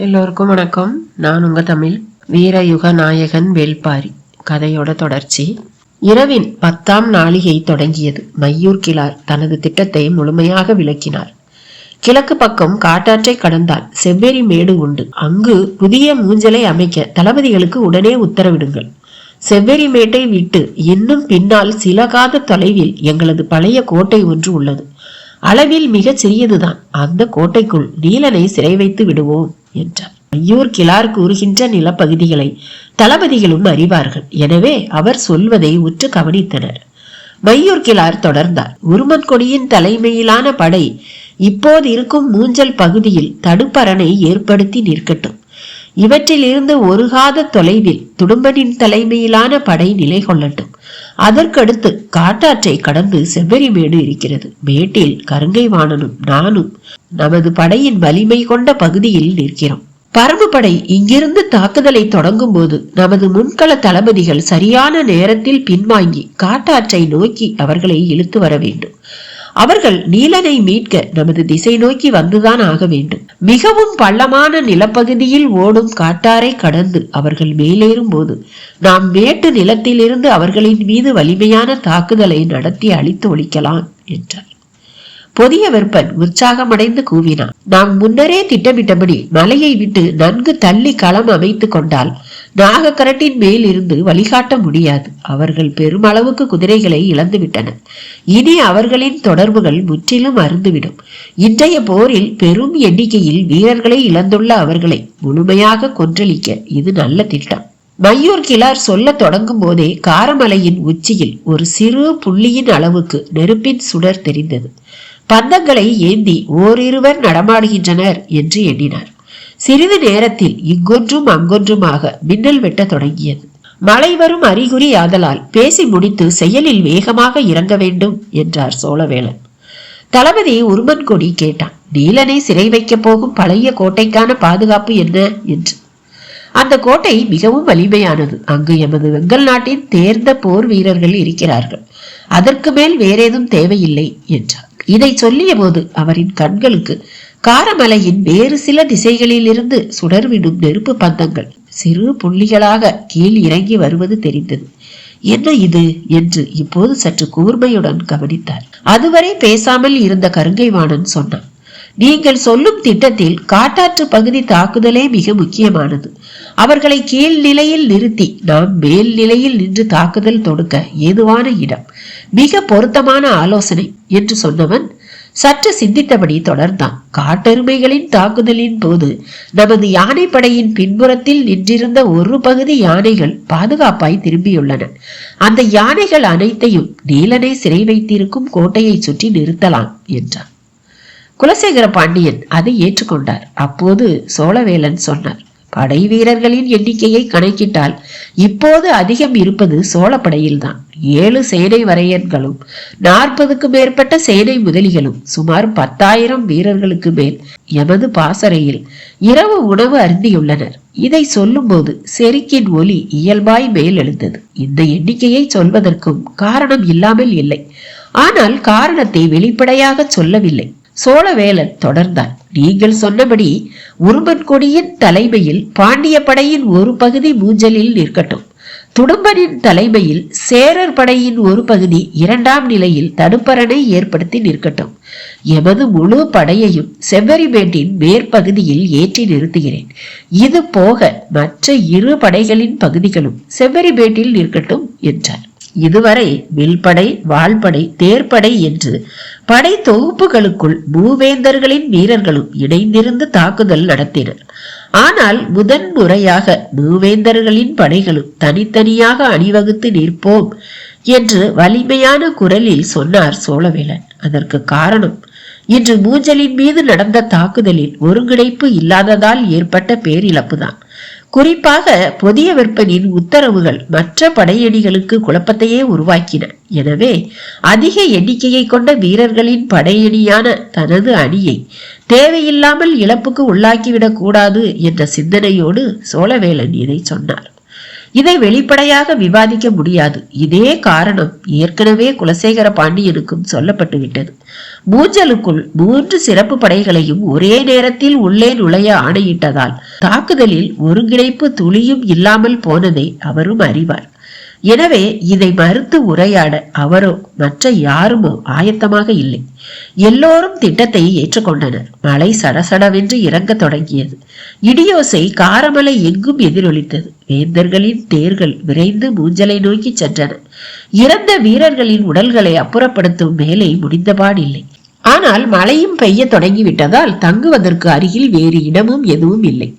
எல்லோருக்கும் வணக்கம். நான் உங்க தமிழ் வீரயுக நாயகன் வேள்பாரி கதையோட தொடர்ச்சி. இரவின் 10ஆம் நாளிகை தொடங்கியது. மையூர் கிழார் தனது திட்டத்தை முழுமையாக விளக்கினார். கிழக்கு பக்கம் காட்டாற்றை கடந்தால் செவ்வெறி மேடு உண்டு. அங்கு புதிய மூஞ்சலை அமைக்க தளபதிகளுக்கு உடனே உத்தரவிடுங்கள். செவ்வெறி மேட்டை விட்டு இன்னும் பின்னால் சில காத தொலைவில் எங்களது பழைய கோட்டை ஒன்று உள்ளது. அளவில் மிகச் சிறியதுதான். அந்த கோட்டைக்குள் நீலனை சிறை வைத்து விடுவோம் என்றார். மையூர் கிழார் கூறுகின்ற நிலப்பகுதிகளை தளபதிகளும் அறிவார்கள். எனவே அவர் சொல்வதை உற்று கவனித்தனர். மையூர் கிழார் தொடர்ந்தார். உருமன் கொடியின் தலைமையிலான படை இப்போது இருக்கும் மூஞ்சல் பகுதியில் தடுப்பரணை ஏற்படுத்தி நிற்கட்டும். இவற்றில் இருந்து ஒரு காத தொலைவில் துடும்பனின் தலைமையிலான படை நிலை கொள்ளட்டும். அதற்கடுத்து காட்டாற்றை கடந்து செவ்வெறி மேடு இருக்கிறது. மேட்டில் கருங்கை வாணனும் நானும் நமது படையின் வலிமை கொண்ட பகுதியில் நிற்கிறோம். பரம்பு படை இங்கிருந்து தாக்குதலை தொடங்கும் போது நமது முன்கள தளபதிகள் சரியான நேரத்தில் பின்வாங்கி காட்டாற்றை நோக்கி அவர்களை இழுத்து வர வேண்டும். அவர்கள் நீலனை மீட்க நமது திசை நோக்கி வந்துதான் ஆக வேண்டும். மிகவும் பள்ளமான நிலப்பகுதியில் ஓடும் காட்டாரை கடந்து அவர்கள் மேலேறும் போது நாம் மேட்டு நிலத்திலிருந்து அவர்களின் மீது வலிமையான தாக்குதலை நடத்தி அழித்து ஒழிக்கலாம் என்றார். புதிய வெப்பன் உற்சாகமடைந்து கூவினான். நாம் முன்னரே திட்டமிட்டபடி மலையை விட்டு நன்கு தள்ளி களம் அமைத்து கொண்டால் நாகக்கரட்டின் மேல் இருந்து வழிகாட்ட முடியாது. அவர்கள் பெருமளவுக்கு குதிரைகளை இழந்துவிட்டனர். இனி அவர்களின் தொடர்புகள் முற்றிலும் அருந்துவிடும். இன்றைய போரில் பெரும் எண்ணிக்கையில் வீரர்களை இழந்துள்ள அவர்களை முழுமையாக கொன்றளிக்க இது நல்ல திட்டம். மையூர் கிழார் சொல்ல தொடங்கும் போதே காரமலையின் உச்சியில் ஒரு சிறு புள்ளியின் அளவுக்கு நெருப்பின் சுடர் தெரிந்தது. பந்தங்களை ஏந்தி ஓரிருவர் நடமாடுகின்றனர் என்று எண்ணினார். சிறிது நேரத்தில் இங்கொன்றும் அங்கொன்றுமாக மின்னல் வெட்ட தொடங்கியது. மழை வரும் அறிகுறி ஆதலால் பேசி முடித்து செயலில் வேகமாக இறங்க வேண்டும் என்றார் சோழவேளன். தளபதி உருமன் கொடி கேட்டான். நீலனை சிறை வைக்க போகும் பழைய கோட்டைக்கான பாதுகாப்பு என்ன என்று. அந்த கோட்டை மிகவும் வலிமையானது. அங்கு எமது வெங்கல் நாட்டின் தேர்ந்த போர் வீரர்கள் இருக்கிறார்கள். அதற்கு மேல் வேறேதும் தேவையில்லை என்றார். இதை சொல்லிய போது அவரின் கண்களுக்கு காரமலையின் வேறு சில திசைகளில் இருந்து சுடர்விடும் நெருப்பு பந்தங்கள் சிறு புள்ளிகளாக கீழ் இறங்கி வருவது தெரிந்தது. என்ன இது என்று இப்போது சற்று கூர்மையுடன் கவனித்தார். அதுவரை பேசாமல் இருந்த கருங்கை வாணன் சொன்னான். நீங்கள் சொல்லும் திட்டத்தில் காட்டாற்று பகுதி தாக்குதலே மிக முக்கியமானது. அவர்களை கீழ் நிலையில் நிறுத்தி நாம் மேல் நிலையில் நின்று தாக்குதல் தொடுக்க ஏதுவான இடம். மிக பொருத்தமான ஆலோசனை என்று சொன்னவன் சற்று சிந்தித்தபடி தொடர்ந்தான். காட்டெருமைகளின் தாக்குதலின் போது நமது யானைப்படையின் பின்புறத்தில் நின்றிருந்த ஒரு பகுதி யானைகள் பாதுகாப்பாய் திரும்பியுள்ளன. அந்த யானைகள் அனைத்தையும் நீலனை சிறை வைத்திருக்கும் கோட்டையை சுற்றி நிறுத்தலாம் என்றான். குலசேகர பாண்டியன் அதை ஏற்றுக்கொண்டார். அப்போது சோழவேளன் சொன்னார். படை வீரர்களின் எண்ணிக்கையை கணக்கிட்டால் இப்போது அதிகம் இருப்பது சோழப்படையில்தான். 7 சேனை வரையன்களும் 40க்கு மேற்பட்ட சேனை முதலிகளும் சுமார் 10,000 வீரர்களுக்கு மேல் எமது பாசறையில் இரவு உணவு அருந்தியுள்ளனர். இதை சொல்லும் போது செருக்கின் ஒலி இயல்பாய் மேல் எழுந்தது. இந்த எண்ணிக்கையை சொல்வதற்கும் காரணம் இல்லாமல் இல்லை. ஆனால் காரணத்தை வெளிப்படையாக சொல்லவில்லை. சோழவேளன் தொடர்ந்தார். நீங்கள் சொன்னபடி உருமன் கொடியின் தலைமையில் பாண்டிய படையின் ஒரு பகுதி மூஞ்சலில் நிற்கட்டும். துடும்பனின் தலைமையில் சேரர் படையின் ஒரு பகுதி 2ஆம் நிலையில் தடுப்பரணை ஏற்படுத்தி நிற்கட்டும். எமது முழு படையையும் செவ்வரிமேட்டின் மேற்பகுதியில் ஏற்றி நிறுத்துகிறேன். இது போக மற்ற 2 படைகளின் பகுதிகளும் செவ்வரிமேட்டில் நிற்கட்டும் என்றார். இதுவரை வில்படை, வாள்படை, தேர்ப்படை என்று படை தொகுப்புகளுக்குள் மூவேந்தர்களின் வீரர்களும் இணைந்திருந்து தாக்குதல் நடத்தினர். ஆனால் முதன்முறையாக மூவேந்தர்களின் படைகளும் தனித்தனியாக அணிவகுத்து நிற்போம் என்று வலிமையான குரலில் சொன்னார் சோழவேளன். அதற்கு காரணம் இன்று மூஞ்சலின் மீது நடந்த தாக்குதலில் ஒருங்கிணைப்பு இல்லாததால் ஏற்பட்ட பேரிழப்புதான். குறிப்பாக புதிய வெப்பனின் உத்தரவுகள் மற்ற படையணிகளுக்கு குழப்பத்தையே உருவாக்கின. எனவே அதிக எண்ணிக்கையை கொண்ட வீரர்களின் படையணியான தனது அணியை தேவையில்லாமல் இழப்புக்கு உள்ளாக்கிவிடக் கூடாது என்ற சிந்தனையோடு சோழவேளன் இதை சொன்னார். இதை வெளிப்படையாக விவாதிக்க முடியாது. இதே காரணம் ஏற்கனவே குலசேகர பாண்டியனுக்கும் சொல்லப்பட்டு விட்டது. மூஞ்சலுக்குள் 3 சிறப்பு படைகளையும் ஒரே நேரத்தில் உள்ளே நுழைய ஆணையிட்டதால் தாக்குதலில் ஒருங்கிணைப்பு துளியும் இல்லாமல் போனதை அவரும் அறிவார். எனவே இதை மறுத்து உரையாட அவரோ மற்ற யாருமோ ஆயத்தமாக இல்லை. எல்லோரும் திட்டத்தை ஏற்றுக்கொண்டனர். மழை சடசடவென்று இறங்க தொடங்கியது. இடியோசை காரமலை எங்கும் எதிரொலித்தது. வேந்தர்களின் தேர்கள் விரைந்து மூஞ்சலை நோக்கி சென்றன. இறந்த வீரர்களின் உடல்களை அப்புறப்படுத்தும் வேலை முடிந்தபாடில்லை. ஆனால் மழையும் பெய்ய தொடங்கிவிட்டதால் தங்குவதற்கு அருகில் வேறு இடமும் எதுவும் இல்லை.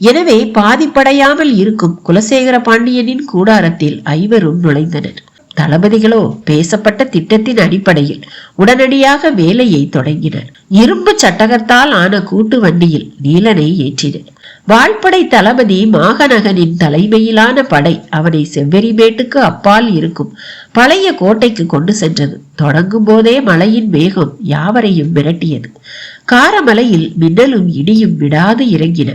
எனவே பாதிப்படையாமல் இருக்கும் குலசேகர பாண்டியனின் கூடாரத்தில் ஐவரும் நுழைந்தனர். தளபதிகளோ பேசப்பட்ட திட்டத்தின் அடிப்படையில் உடனடியாக வேலையை தொடங்கினர். இரும்பு சட்டகத்தால் ஆன கூட்டு வண்டியில் நீலனை ஏற்றினர். வாழ்படை தளபதி மாகநகனின் தலைமையிலான படை அவனை செவ்வெறிமேட்டுக்கு அப்பால் இருக்கும் பழைய கோட்டைக்கு கொண்டு சென்றது. தொடங்கும் போதே மழையின் வேகம் யாவரையும் மிரட்டியது. காரமலையில் மின்னலும் இடியும் விடாது இறங்கின.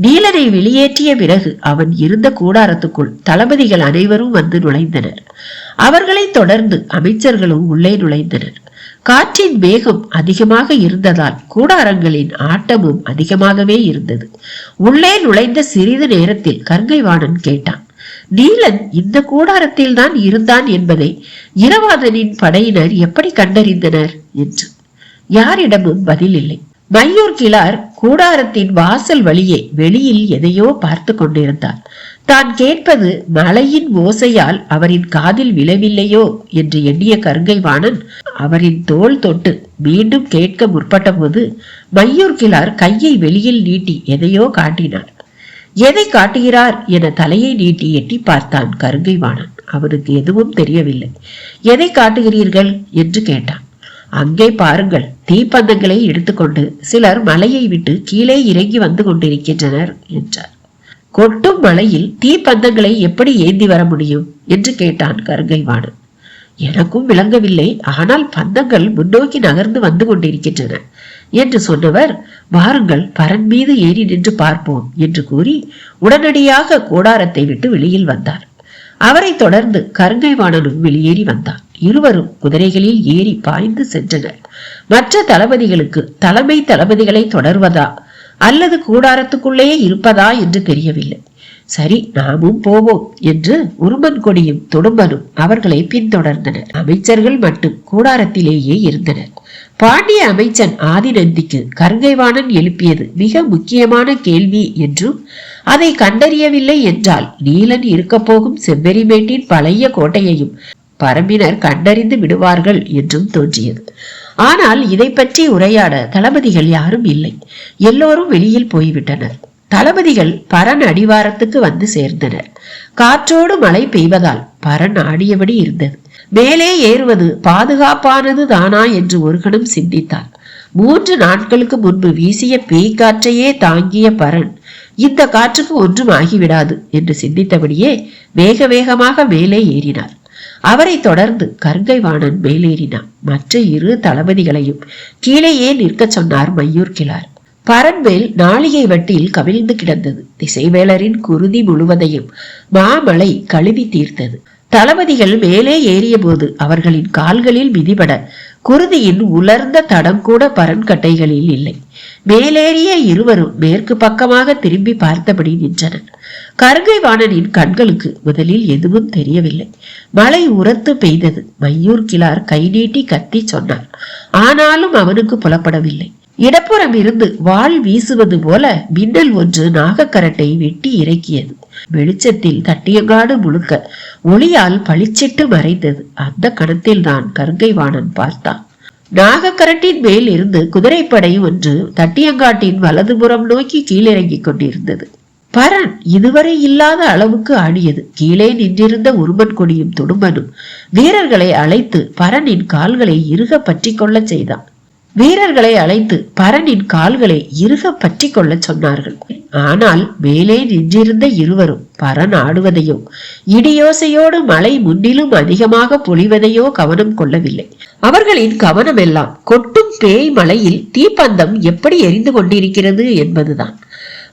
நீலனை வெளியேற்றிய பிறகு அவன் இருந்த கூடாரத்துக்குள் தளபதிகள் அனைவரும் வந்து நுழைந்தனர். அவர்களை தொடர்ந்து அமைச்சர்களும் உள்ளே நுழைந்தனர். காற்றின் வேகம் அதிகமாக இருந்ததால் கூடாரங்களின் ஆட்டமும் அதிகமாகவே இருந்தது. உள்ளே நுழைந்த சிறிது நேரத்தில் கங்கைவாணன் கேட்டான், நீலன் இந்த கூடாரத்தில் தான் இருந்தான் என்பதை இரவாதனின் படையினர் எப்படி கண்டறிந்தனர் என்று. யாரிடமும் பதில் இல்லை. மையூர் கிழார் கூடாரத்தின் வாசல் வழியே வெளியில் எதையோ பார்த்து கொண்டிருந்தார். தான் கேட்பது மழையின் ஓசையால் அவரின் காதில் விழவில்லையோ என்று எண்ணிய கருங்கைவாணன் அவரின் தோள் தொட்டு மீண்டும் கேட்க முற்பட்ட போது மையூர் கிழார் கையை வெளியில் நீட்டி எதையோ காட்டினார். எதை காட்டுகிறார் என தலையை நீட்டி எட்டி பார்த்தான் கருங்கைவாணன். அவனுக்கு எதுவும் தெரியவில்லை. எதை காட்டுகிறீர்கள் என்று கேட்டான். அங்கே பாருங்கள், தீப்பந்தங்களை எடுத்துக்கொண்டு சிலர் மலையை விட்டு கீழே இறங்கி வந்து கொண்டிருக்கின்றனர் என்றார். கொட்டும் மலையில் தீப்பந்தங்களை எப்படி ஏந்தி வர முடியும் என்று கேட்டான் கருங்கைவாணன். எனக்கும் விளங்கவில்லை, ஆனால் பந்தங்கள் முன்னோக்கி நகர்ந்து வந்து கொண்டிருக்கின்றன என்று சொன்னவர், வாருங்கள் பரன் மீது ஏறி நின்று பார்ப்போம் என்று கூறி உடனடியாக கூடாரத்தை விட்டு வெளியில் வந்தார். அவரை தொடர்ந்து கருங்கைவாணனும் வெளியேறி வந்தார். இருவரும் குதிரைகளில் ஏறி பாய்ந்து சென்றனர். மற்ற தளபதிகளுக்கு தலைமை தளபதிகளை தொடர்வதா அல்லது கூடாரத்துக்குள்ளே இருப்பதா என்று தெரியவில்லை. சரி, நாமும் போவோம் என்று உருமன் கொடியும் துடும்பனும் அவர்களை பின்தொடர்ந்தனர். அமைச்சர்கள் மட்டும் கூடாரத்திலேயே இருந்தனர். பாண்டிய அமைச்சன் ஆதிநந்திக்கு கருங்கைவாணன் எழுப்பியது மிக முக்கியமான கேள்வி என்றும் அதை கண்டறியவில்லை என்றால் நீலன் இருக்க போகும் செவ்வெறிமேட்டின் பழைய கோட்டையையும் பரம்பினர் கண்டறிந்து விடுவார்கள் என்றும் தோன்றியது. ஆனால் இதை பற்றி உரையாட தளபதிகள் யாரும் இல்லை. எல்லோரும் வெளியில் போய்விட்டனர். தளபதிகள் பரன் அடிவாரத்துக்கு வந்து சேர்ந்தனர். காற்றோடு மழை பெய்வதால் பரன் ஆடியபடி இருந்தது. மேலே ஏறுவது பாதுகாப்பானது தானா என்று ஒரு கணம் சிந்தித்தார். 3 நாட்களுக்கு முன்பு வீசிய பேய் காற்றையே தாங்கிய பரன் இந்த காற்றுக்கு ஒன்றும் ஆகிவிடாது என்று சிந்தித்தபடியே வேக வேகமாக மேலே ஏறினார். அவரை தொடர்ந்து கருங்கைவாணன் மேலேறினான். மற்ற 2 தளபதிகளையும் கீழேயே நிற்க சொன்னார் மையூர் கிழார். பரன்மேல் நாளிகை வட்டியில் கவிழ்ந்து கிடந்தது. திசைவேளரின் குருதி முழுவதையும் மாமழை கழுவி தீர்த்தது. தளபதிகள் மேலே ஏறிய போது அவர்களின் கால்களில் மிதிபட குருதியின் உலர்ந்த தடம் கூட பரன்கட்டைகளில் இல்லை. மேலேறிய இருவரும் மேற்கு பக்கமாக திரும்பி பார்த்தபடி நின்றனர். கருங்கைவாணனின் கண்களுக்கு முதலில் எதுவும் தெரியவில்லை. மழை உரத்து பெய்தது. மையூர் கிழார் கை நீட்டி கத்தி சொன்னார். ஆனாலும் அவனுக்கு புலப்படவில்லை. இடப்புறம் இருந்து வாள் வீசுவது போல மின்னல் ஒன்று நாகக்கரட்டை வெட்டி இறக்கியது. வெளிச்சத்தில் தட்டியங்காடு முழுக்க ஒளியால் பளிச்சிட்டு மறைந்தது. அந்த கணத்தில் தான் கருங்கைவாணன் பார்த்தான். நாகக்கரட்டின் மேல் இருந்து குதிரைப்படை ஒன்று தட்டியங்காட்டின் வலதுபுறம் நோக்கி கீழிறங்கிக் கொண்டிருந்தது. பரன் இதுவரை இல்லாத அளவுக்கு ஆடியது. கீழே நின்றிருந்த உருமன் கொடியும் துடும்பனும் வீரர்களை அழைத்து பரனின் கால்களை இறுக பற்றி கொள்ள செய்தான். வீரர்களை அழைத்து பரனின் கால்களை இறுக பற்றி கொள்ள சொன்னார்கள். ஆனால் மேலே நின்றிருந்த இருவரும் பரன் ஆடுவதையோ இடியோசையோடு மழை முன்னிலும் அதிகமாக பொழிவதையோ கவனம் கொள்ளவில்லை. அவர்களின் கவனம் எல்லாம் கொட்டும் பேய் மழையில் தீப்பந்தம் எப்படி எரிந்து கொண்டிருக்கிறது என்பதுதான்.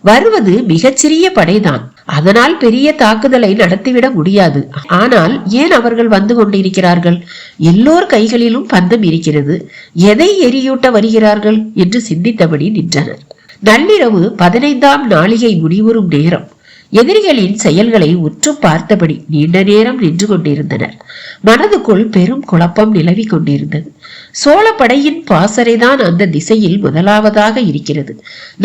வருவது மிகச்சிறிய படைதான், அதனால் பெரிய தாக்குதலை நடத்திவிட முடியாது. ஆனால் ஏன் அவர்கள் வந்து கொண்டிருக்கிறார்கள்? எல்லோர் கைகளிலும் பந்தம் இருக்கிறது, எதை எரியூட்ட வருகிறார்கள் என்று சிந்தித்தபடி நின்றனர். நள்ளிரவு 15ஆம் நாளிகை முடிவுறும் நேரம். எதிரிகளின் செயல்களை உற்று பார்த்தபடி நீண்ட நேரம் நின்று கொண்டிருந்தனர். மனதுக்குள் பெரும் குழப்பம் நிலவி கொண்டிருந்தது. சோழ படையின் பாசறைதான் அந்த திசையில் முதலாவதாக இருக்கிறது.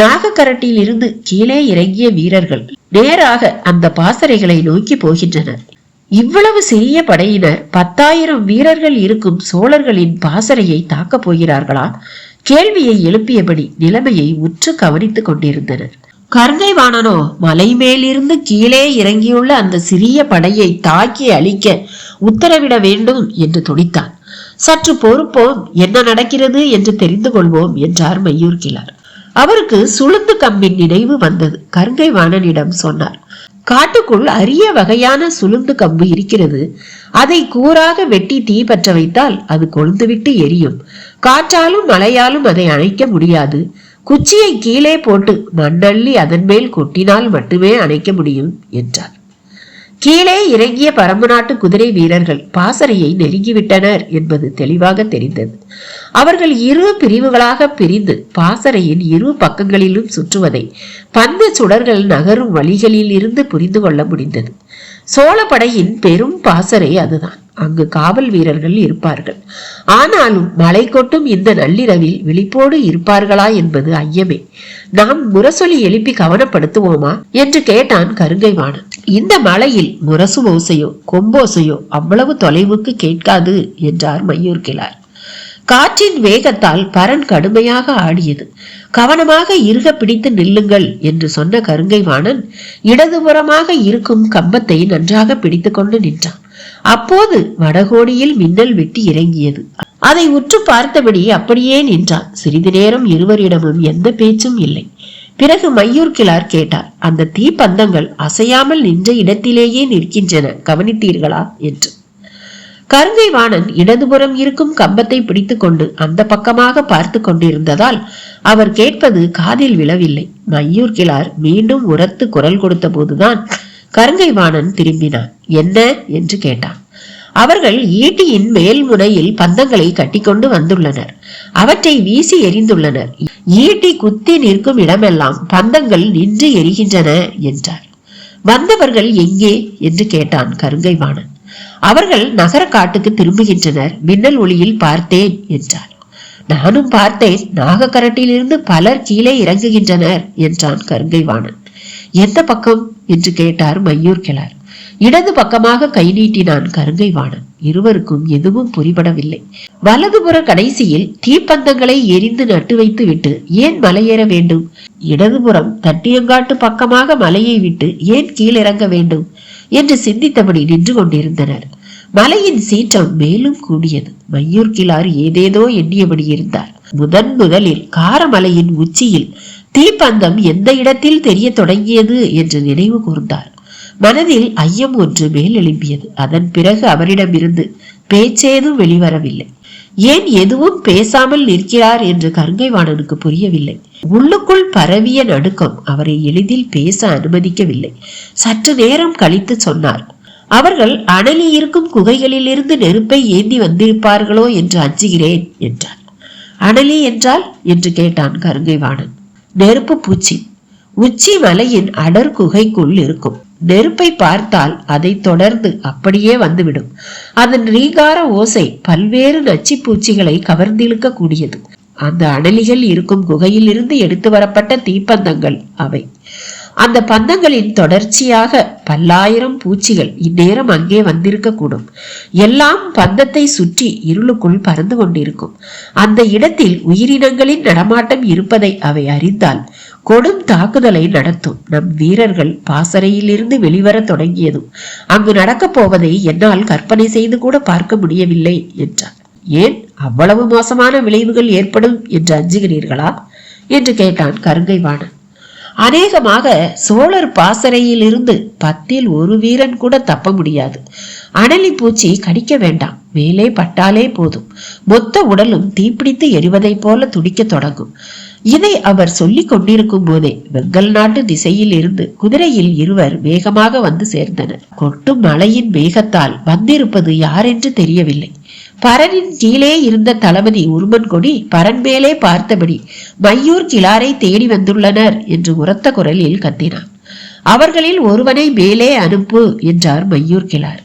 நாகக்கரட்டில் இருந்து கீழே இறங்கிய வீரர்கள் நேராக அந்த பாசறைகளை நோக்கி போகின்றனர். இவ்வளவு சிறிய படையினர் 10,000 வீரர்கள் இருக்கும் சோழர்களின் பாசறையை தாக்கப் போகிறார்களா? கேள்வியை எழுப்பியபடி நிலைமையை உற்று கவனித்துக் கொண்டிருந்தனர். கருங்கை வாணனோ மலை மேலிருந்து கீழே இறங்கியுள்ள அந்த சிறிய படையை தாக்கி அழிக்க உத்தரவிட வேண்டும் என்று துடித்தான். சற்று பொறுப்போம், என்ன நடக்கிறது என்று தெரிந்து கொள்வோம் என்றார் மையூர்கிழார். அவருக்கு சுளுந்து கம்பின் நினைவு வந்தது. கருங்கை வாணனிடம் சொன்னார், காட்டுக்குள் அரிய வகையான சுளுந்து கம்பு இருக்கிறது. அதை கூறாக வெட்டி தீ பற்ற வைத்தால் அது கொழுந்துவிட்டு எரியும். காற்றாலும் மழையாலும் அதை அணைக்க முடியாது. குச்சியை கீழே போட்டு மண்ணள்ளி அதன் மேல் கொட்டினால் மட்டுமே அணைக்க முடியும் என்றார். கீழே இறங்கிய பரம்பு நாட்டு குதிரை வீரர்கள் பாசறையை நெருங்கிவிட்டனர் என்பது தெளிவாக தெரிந்தது. அவர்கள் 2 பிரிவுகளாக பிரிந்து பாசறையின் 2 பக்கங்களிலும் சுற்றுவதை பந்து சுடர்கள் நகரும் வழிகளில் இருந்து புரிந்து கொள்ள முடிந்தது. சோழ படையின் பெரும் பாசறை அதுதான். அங்கு காவல் வீரர்கள் இருப்பார்கள். ஆனாலும் மழை கொட்டும் இந்த நள்ளிரவில் விழிப்போடு இருப்பார்களா என்பது ஐயமே. நாம் முரசொலி எழுப்பி கவனப்படுத்துவோமா என்று கேட்டான் கருங்கை வாணன். இந்த மழையில் முரசு ஓசையோ கொம்போசையோ அவ்வளவு தொலைவுக்கு கேட்காது என்றார் மையூர்கிழார். காற்றின் வேகத்தால் பரன் கடுமையாக ஆடியது. கவனமாக இறுக பிடித்து நில்லுங்கள் என்று சொன்ன கருங்கை வாணன் இடதுபுறமாக இருக்கும் கம்பத்தை நன்றாக பிடித்து கொண்டு நின்றான். அப்போது வடகோடியில் மின்னல் வெட்டி இறங்கியது. அதை உற்று பார்த்தபடி அப்படியே நின்றான். சிறிது நேரம் இருவரிடமும் எந்த பேச்சும் இல்லை. பிறகு மையூர்கிழார் கேட்டார், அந்த தீப்பந்தங்கள் அசையாமல் நின்ற இடத்திலேயே நிற்கின்றன, கவனித்தீர்களா என்று. கருங்கை வாணன் இடதுபுறம் இருக்கும் கம்பத்தை பிடித்துக் கொண்டு அந்த பக்கமாக பார்த்து கொண்டிருந்ததால் அவர் கேட்பது காதில் விழவில்லை. மையூர்கிழார் மீண்டும் உரத்து குரல் கொடுத்த போதுதான் கருங்கை வாணன் திரும்பினான். என்ன என்று கேட்டான். அவர்கள் ஈட்டியின் மேல் முனையில் பந்தங்களை கட்டிக்கொண்டு வந்துள்ளனர். அவற்றை வீசி எறிந்துள்ளனர். ஈட்டி குத்தி நிற்கும் இடமெல்லாம் பந்தங்கள் நின்று எரிகின்றன என்றார். வந்தவர்கள் எங்கே என்று கேட்டான் கருங்கை வாணன். அவர்கள் நகர காட்டுக்கு திரும்புகின்றனர், மின்னல் ஒளியில் பார்த்தேன் என்றார். நானும் பார்த்தேன், நாகக்கரட்டிலிருந்து பலர் கீழே இறங்குகின்றனர் என்றான் கருங்கை வாணன். எந்த பக்கம் என்று கேட்டார் மையூர்கிழார். இடது பக்கமாக கை நீட்டினான் கருங்கை வாணன். இருவருக்கும் எதுவும் புரிபடவில்லை. வலதுபுற கடைசியில் தீப்பந்தங்களை எரிந்து நட்டு வைத்து விட்டு ஏன் மலையேற வேண்டும்? இடதுபுறம் தட்டியங்காட்டு பக்கமாக மலையை விட்டு ஏன் கீழிறங்க வேண்டும் என்று சிந்தித்தபடி நின்று கொண்டிருந்தனர். மலையின் சீற்றம் மேலும் கூடியது. மையூர்கிழார் ஏதேதோ எண்ணியபடி இருந்தார். முதலில் காரமலையின் உச்சியில் தீப்பந்தம் எந்த இடத்தில் தெரிய தொடங்கியது என்று நினைவு கூர்ந்தார். மனதில் ஐயம் ஒன்று மேல் எழும்பியது. அதன் பிறகு அவரிடமிருந்து பேச்சேதும் வெளிவரவில்லை. ஏன் எதுவும் பேசாமல் நிற்கிறார் என்று கருங்கை வாணனுக்கு புரியவில்லை. உள்ளுக்குள் பரவிய நடுக்கம் அவரை எளிதில் பேச அனுமதிக்கவில்லை. சற்று நேரம் கழித்து சொன்னார், அவர்கள் அனலி இருக்கும் குகைகளில் இருந்து நெருப்பை ஏந்தி வந்திருப்பார்களோ என்று அஞ்சுகிறேன் என்றார். அனலி என்றால் என்று கேட்டான் கருங்கை வாணன். நெருப்பு பூச்சி உச்சி மலையின் அடர் குகைக்குள் இருக்கும். நெருப்பை பார்த்தால் அதை தொடர்ந்து அப்படியே வந்துவிடும். அதன் ரீகார ஓசை பல்வேறு நச்சு பூச்சிகளை கவர்ந்திழுக்க கூடியது. அந்த அனலிகள் இருக்கும் குகையில் இருந்து எடுத்து வரப்பட்ட தீப்பந்தங்கள் அவை. அந்த பந்தங்களின் தொடர்ச்சியாக பல்லாயிரம் பூச்சிகள் இந்நேரம் அங்கே வந்திருக்க கூடும். எல்லாம் பந்தத்தை சுற்றி இருளுக்குள் பறந்து கொண்டிருக்கும். அந்த இடத்தில் உயிரினங்களின் நடமாட்டம் இருப்பதை அவை அறிந்தால் கொடும் தாக்குதலை நடத்தும். நம் வீரர்கள் பாசறையில் இருந்து வெளிவர தொடங்கியதும் அங்கு நடக்கப் போவதை என்னால் கற்பனை செய்து கூட பார்க்க முடியவில்லை என்றார். ஏன் அவ்வளவு மோசமான விளைவுகள் ஏற்படும் என்று அஞ்சுகிறீர்களா என்று கேட்டான் கருங்கை வாணன். அநேகமாக சோழர் பாசறையில் இருந்து 10ல் 1 வீரன் கூட தப்ப முடியாது. அனலி பூச்சி கடிக்க வேண்டாம், மேலே பட்டாலே போதும். மொத்த உடலும் தீப்பிடித்து எரிவதை போல துடிக்க தொடங்கும். இதை அவர் சொல்லிக் கொண்டிருக்கும் போதே வெங்கல் நாட்டு திசையில் இருந்து குதிரையில் இருவர் வேகமாக வந்து சேர்ந்தனர். கொட்டும் மழையின் வேகத்தால் வந்திருப்பது யார் என்று தெரியவில்லை. பரனின் கீழே இருந்த தளபதி உருமன்கொடி பரன் மேலே பார்த்தபடி மையூர் கிளாரை தேடி வந்துள்ளனர் என்று உரத்த குரலில் கத்தினார். அவர்களில் ஒருவனை மேலே அனுப்பு என்றார் மையூர் கிளார்.